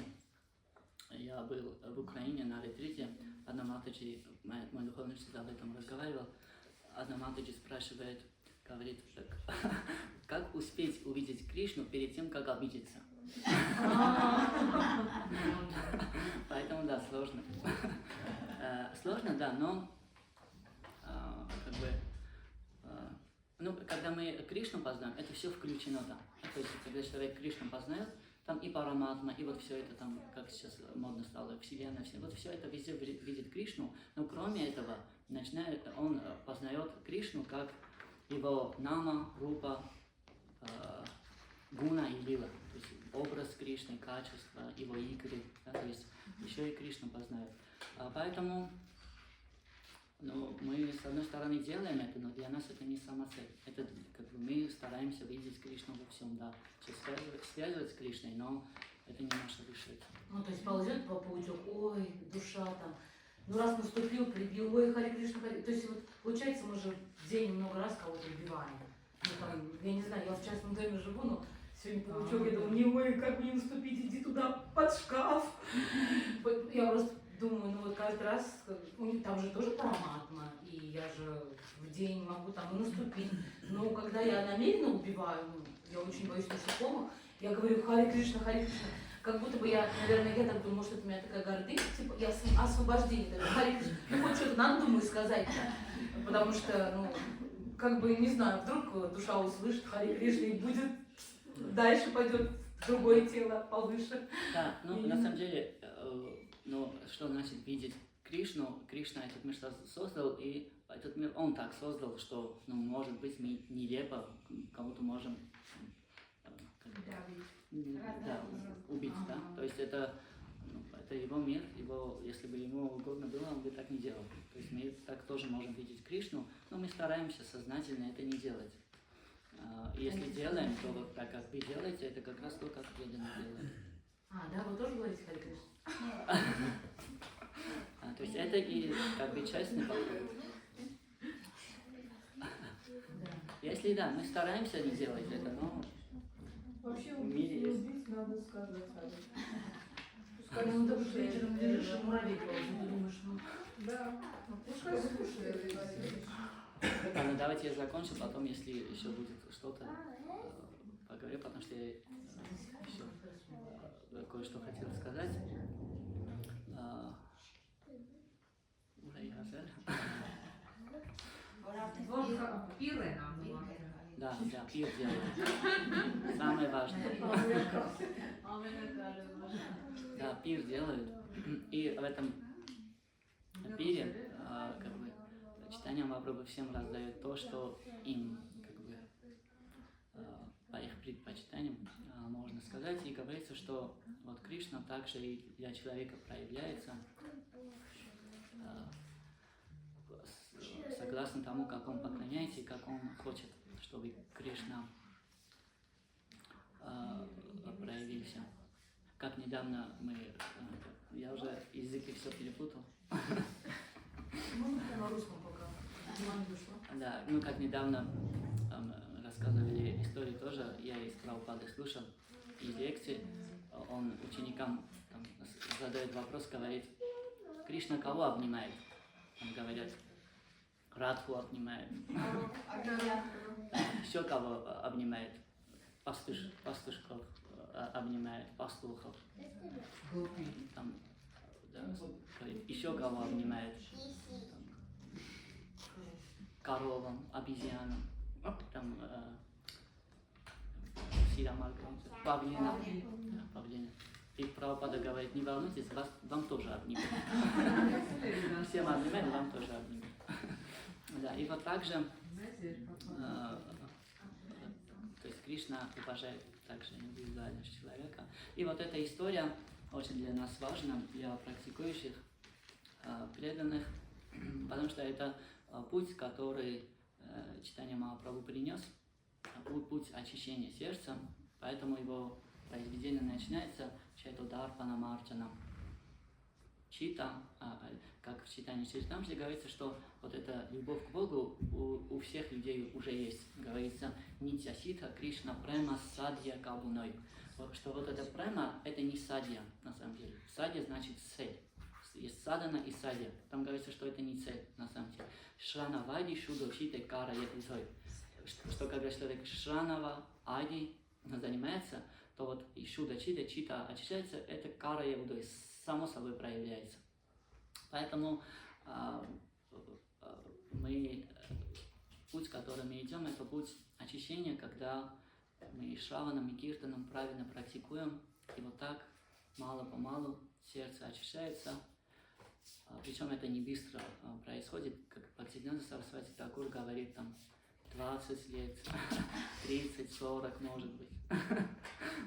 я был в Украине на ретрите, одна маточка, мой духовный учитель об этом разговаривал, одна маточка спрашивает, говорит, как успеть увидеть Кришну перед тем, как обидеться? Поэтому, да, сложно. Сложно, да, но как бы, ну, когда мы Кришну познаем, это все включено там. То есть, когда человек Кришну познает, там и параматма, и вот все это там, как сейчас модно стало, Вселенная, все, вот все это везде видит Кришну, но кроме этого, он познает Кришну как его нама, рупа, гуна и лила, то есть образ Кришны, качество, его игры, да, то есть еще и Кришну познает. Поэтому, ну, мы с одной стороны делаем это, но для нас это не самоцель. Это как бы мы стараемся видеть Кришну во всем, да, связывать с Кришной, но это не наша высшая цель. Ну, то есть ползет по паучок, ой, душа там, ну раз наступил, прибил, ой, Хари Кришна, Хари. То есть вот получается, мы же в день много раз кого-то убиваем. Ну, там, я не знаю, я в частном доме живу, но сегодня паучок, я думаю, не, ой, как мне наступить, иди туда под шкаф. Я просто думаю, ну вот каждый раз, у них там же тоже параматма, и я же в день могу там и наступить. Но когда я намеренно убиваю, ну, я очень боюсь насекомых, я говорю, Хари Кришна, Хари Кришна. Как будто бы я, наверное, я так думаю, может, это у меня такая гордыня, типа, я освобождение, Хари Кришна, ну хоть что-то надо, думаю, сказать-то. Потому что, ну, как бы, не знаю, вдруг душа услышит Хари Кришна и будет, дальше пойдет в другое тело повыше. Да, ну, на самом деле, ну, что значит видеть Кришну? Кришна этот мир создал, и этот мир он так создал, что, ну, может быть, мы нелепо кому-то можем убить, да? То есть это, ну, это его мир, его, если бы ему угодно было, он бы так не делал. То есть мы так тоже можем видеть Кришну, но мы стараемся сознательно это не делать. Если делаем, то вот так, как вы делаете, это как раз то, как преданно делает. Да, вы тоже говорите Хари Кришна? То есть это и как бы честный подход. Если да, мы стараемся не делать это, но Вообще в мире есть. убить надо сказать. Пускай ну, даже вечером лежишь, и муравей ползет, ты думаешь, ну... Да, пускай слушает. Ладно, давайте я закончу, потом, если еще будет что-то, поговорю, потому что я еще кое-что хотел сказать. Пиры нам Да, пир делают. Самое важное. Да, пир делают. И в этом пире, как бы, читание Махапрабху всем раздает то, что им, как бы, по их предпочитаниям можно сказать. И говорится, что вот Кришна также и для человека проявляется согласно тому, как он поклоняется и как он хочет, чтобы Кришна проявился. Как недавно я уже языки все перепутал. Можно на русском пока? Дима не вышла. Да, как недавно рассказывали историю тоже, я из Прабхупады слушал, из лекции, он ученикам задает вопрос, говорит, Кришна кого обнимает? Там говорят, Радху обнимает. Еще кого обнимает? Пастушков обнимает, пастухов. Там, да, еще кого обнимает? Коровам, обезьянам. Там павлина. Да, павлина. И Прабхупада говорит, не волнуйтесь, вам тоже обнимут. Всем обнимают, вам тоже обнимут. Да, и вот также, то есть Кришна уважает также индивидуальность человека. И вот эта история очень для нас важна, для практикующих, преданных, потому что это путь, который Чайтанья Махапрабху принес, путь очищения сердца, поэтому его произведение начинается Чайтодарпана Марджана. Чита, как в читании Чаритамрите говорится, что вот эта любовь к Богу у всех людей уже есть. Говорится, Нитья Сита, Кришна, Према, Садья, Кабуной. Что вот эта Према, это не садья на самом деле. Садья значит цель. Есть садана и садья. Там говорится, что это не цель на самом деле. Шрана Вади, Шудо, Чита, Кара, Ятвитой. Что когда человек Шранава, Ади занимается, то вот и Шуда, Чита очищается, это Кара, Ятвитой. Само собой проявляется. Поэтому путь, который мы идем, это путь очищения, когда мы Шраваном и Киртаном правильно практикуем, и вот так мало-помалу сердце очищается. Причем это не быстро происходит, как Бхактисиданта Сарасвати Такур говорит, там 20 лет, 30, 40 может быть.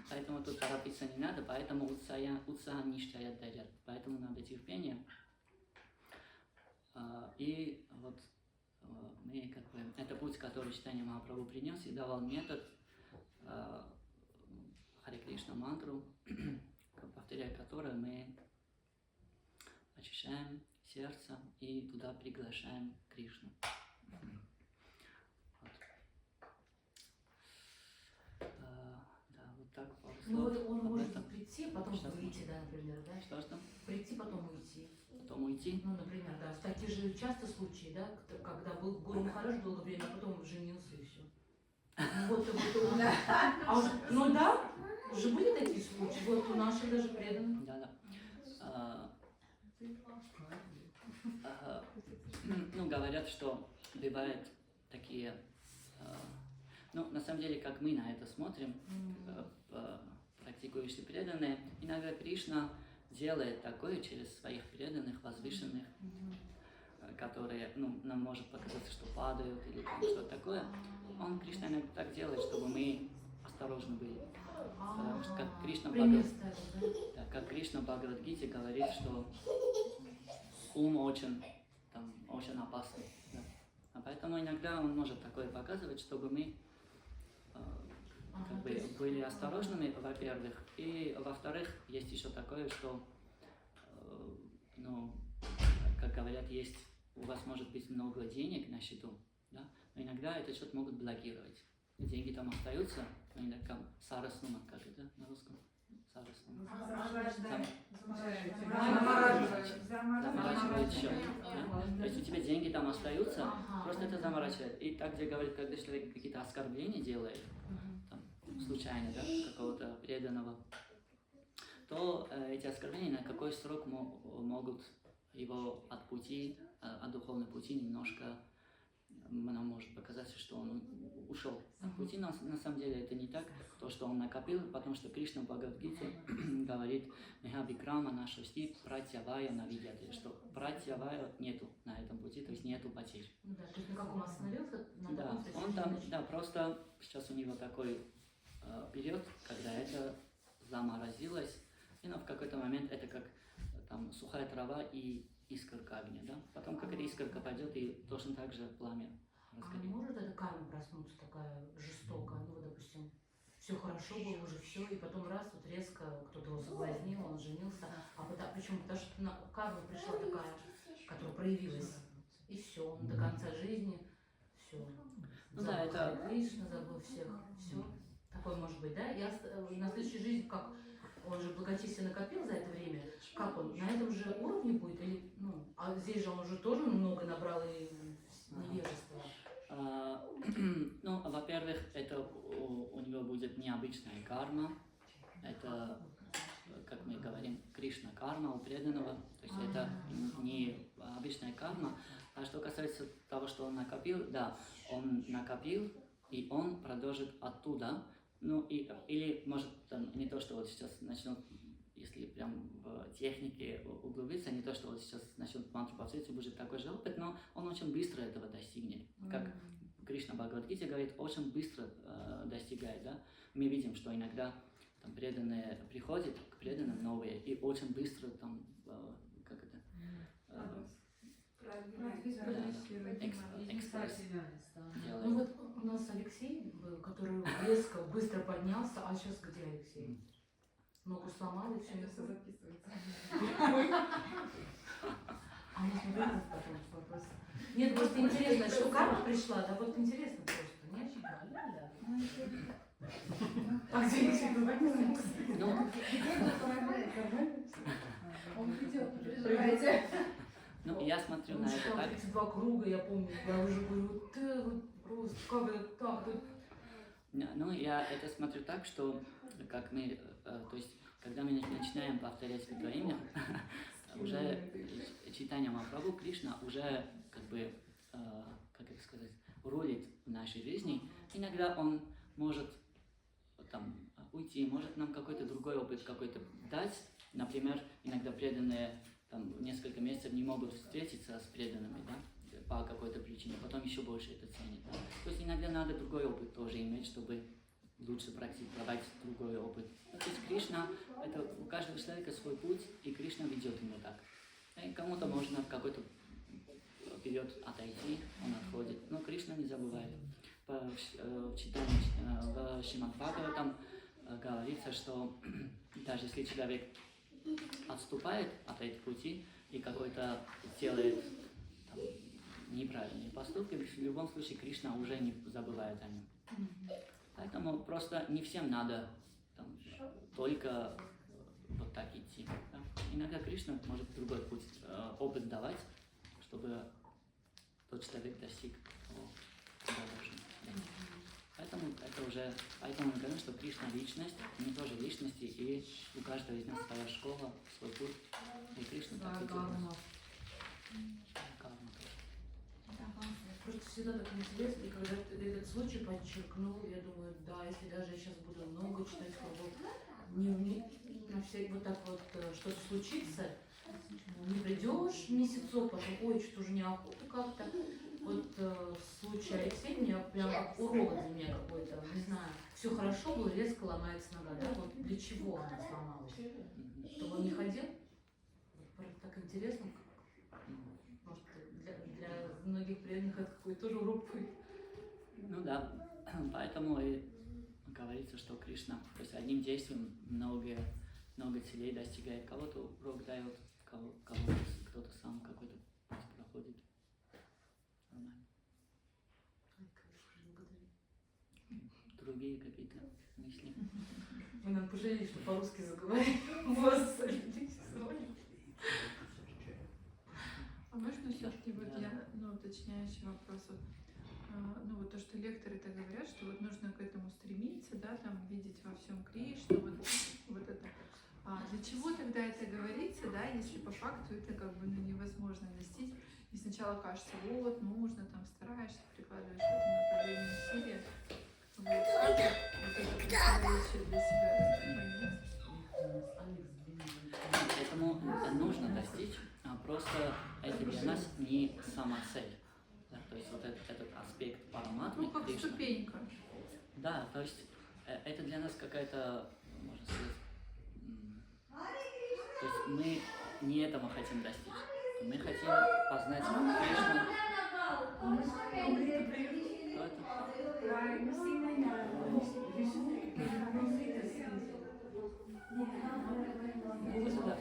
Поэтому тут торопиться не надо, поэтому утсаха нишчая дайджат, поэтому надо терпение. И вот мы это путь, который Чайтанья Махапрабху принес и давал метод Харе Кришна мантру, повторяя которую мы очищаем сердце и туда приглашаем Кришну. Так, ну вот он может прийти, потом выйти, да, например, да? Что? Прийти, потом уйти. Потом уйти? Ну, например, да. Такие же часто случаи, да, когда был Гуру Махарадж долгое время, а потом женился и все. Ну да, уже были такие случаи, вот у наших даже преданных. Да. Ну, говорят, что бывают такие... Ну, на самом деле, как мы на это смотрим, практикующие преданные, иногда Кришна делает такое через своих преданных, возвышенных, которые, нам может показаться, что падают или что-то такое. Кришна иногда так делает, чтобы мы осторожны были. Потому что как Кришна в Бхагавад-гите говорит, что ум очень опасный. Да. А поэтому иногда он может такое показывать, чтобы мы были осторожными, во-первых, и во-вторых, есть еще такое, что, как говорят, у вас может быть много денег на счету, да, но иногда это что-то могут блокировать. Деньги там остаются, но иногда там сарасума, как это на русском? Сарасума. Заморачивает счет. Да? То есть у тебя деньги там остаются, просто это заморачивает. И так, где говорит, когда человек какие-то оскорбления делает, случайно, да, какого-то преданного, то эти оскорбления на какой срок могут его от духовного пути немножко, нам может показаться, что он ушел от пути, но на самом деле это не так, то, что он накопил, потому что Кришна в Бхагавад-гите говорит, Меха Бикрама наша стих, пратьявая навидяты, что пратьявая нету на этом пути, то есть нету потерь. Да, то есть на каком остановился? Да, он там, да, просто сейчас у него такой период, когда это заморозилось, и в какой-то момент это как там сухая трава и искорка огня, да? Потом как эта искорка пойдет, и точно так же пламя А не разгорится. может эта карма проснуться такая жестокая? Ну, вот, допустим, все хорошо было уже, все, и потом раз, вот резко кто-то его соблазнил, он женился. А почему? Потому что карма пришла такая, которая проявилась. И все, он до конца жизни, все. Ну да, это- Кришна, забыл всех, все. Такое может быть, да? На следующей жизни, как он же благочестие накопил за это время, как он на этом же уровне будет? Или, ну, а здесь же он уже тоже много набрал и невежества. Ну, во-первых, это у него будет необычная карма. Это, как мы говорим, Кришна карма у преданного. То есть это не обычная карма. А что касается того, что он накопил, да, он накопил, и он продолжит оттуда. Ну, или, может, там, не то, что вот сейчас начнет, если прям в технике углубиться, не то, что вот сейчас начнет мантру повторять, и будет такой же опыт, но он очень быстро этого достигнет. Как Кришна Бхагавад-гите говорит, очень быстро достигает, да. Мы видим, что иногда там преданные приходят к преданным новые, и очень быстро там, как это, экспресс Ну делают. вот у нас Алексей был, который резко, быстро поднялся, а сейчас где Алексей? Ногу сломал и все. Это все записывается. А мы смотрели потом вопрос. Нет, просто интересно, что карма пришла, да вот интересно просто, нет? А где Алексей был? Ну, Он видео переживаете. ну, я смотрю на это Там так. 32 круга, я помню, я уже говорю, вот ты вот просто, как это так, тут. Ну, я это смотрю так, что как мы, то есть, когда мы начинаем повторять Святое Имя, уже читание Махапрабху, Кришна уже, как бы, как это сказать, рулит в нашей жизни. Иногда он может там уйти, может нам какой-то другой опыт какой-то дать. Например, иногда преданные там несколько месяцев не могут встретиться с преданными, да, по какой-то причине, потом еще больше это ценят. Да? То есть иногда надо другой опыт тоже иметь, чтобы лучше практиковать другой опыт. Ну, то есть Кришна, это у каждого человека свой путь, и Кришна ведет ему так. И кому-то можно в какой-то период отойти, он отходит. Но Кришна не забывает. В читании в Шримад Бхагаватам говорится, что даже если человек отступает от этого пути и какой-то делает там, неправильные поступки, в любом случае Кришна уже не забывает о нем. Поэтому просто не всем надо там, только вот так идти. Да? Иногда Кришна может другой путь, опыт давать, чтобы тот человек достиг того, куда должен. Да. Поэтому это уже, поэтому мы говорим, что Кришна личность, мы тоже личности, и у каждого из нас своя школа, свой путь. И Кришна так и делает. Карма тоже. Просто всегда так интересно, и когда ты этот случай подчеркнул, я думаю, да, если даже я сейчас буду много читать кругов, не на всякий вот так вот что-то случится, не придешь месяцок, потом, ой, что-то уже неохота как-то. Вот случай Алексея меня прям как урок для меня какой-то, не знаю, все хорошо было, резко ломается нога, да, вот для чего она сломалась? Чтобы он не ходил? Вот так интересно, может, для многих преданных это какой-то тоже урок будет. Ну да, поэтому и говорится, что Кришна, то есть одним действием много целей достигает. Кого-то урок дает, кто-то сам какой-то путь проходит. Нормально. Другие какие-то мысли. Мы нам пожалели, что по-русски заговорили. У вас садитесь. А можно все-таки вот Да. я, уточняющий вопрос, вот, ну вот то, что лекторы-то говорят, что вот нужно к этому стремиться, да, там видеть во всем Кришну, вот это. А для чего тогда это говорится, да, если по факту это как бы невозможно достичь, и сначала кажется, вот, нужно, там стараешься, прикладываешь в этом направлении усилия, вот, как вот это противоречие для себя понять? Этому нужно достичь, просто это для нас не сама цель. Да, то есть вот этот аспект параматмы, Ну, как Кришна. ступенька. Да, то есть это для нас какая-то, можно сказать, то есть мы не этого хотим достичь. Мы хотим познать Кришну.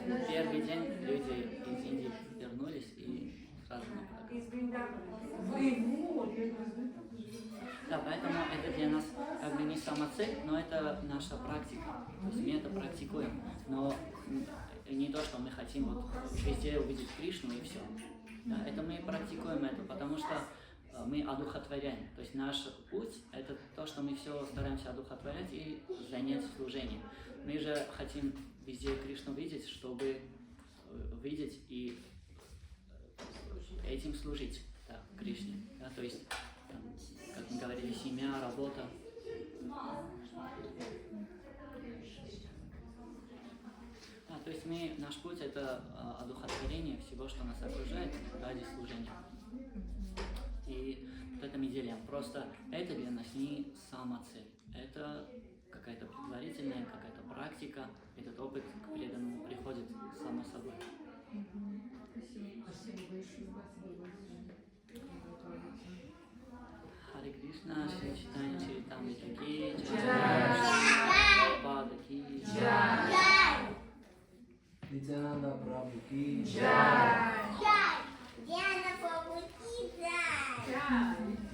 В первый день люди из Индии вернулись и сразу Да, поэтому это для нас как бы не самоцель, но это наша практика. То есть мы это практикуем. Но не то, что мы хотим вот везде увидеть Кришну и все. Да, это мы практикуем это, потому что мы одухотворяем. То есть наш путь – это то, что мы все стараемся одухотворять и занять служение. Мы же хотим везде Кришну видеть, чтобы видеть и этим служить, да, Кришне. Да, то есть, там, как мы говорили, семья, работа. Да, то есть наш путь – это одухотворение всего, что нас окружает, ради служения. И вот это мы делаем. Просто это для нас не самоцель. Это какая-то предварительная, какая-то практика. Этот опыт к преданному приходит само собой. Спасибо большое. Харе Кришна, Шри Чайтанья Чаритамрита ки джай, Прабхупада ки джай, Нитянанда Прабху ки Джай! Диана Прабху ки джай! Джай!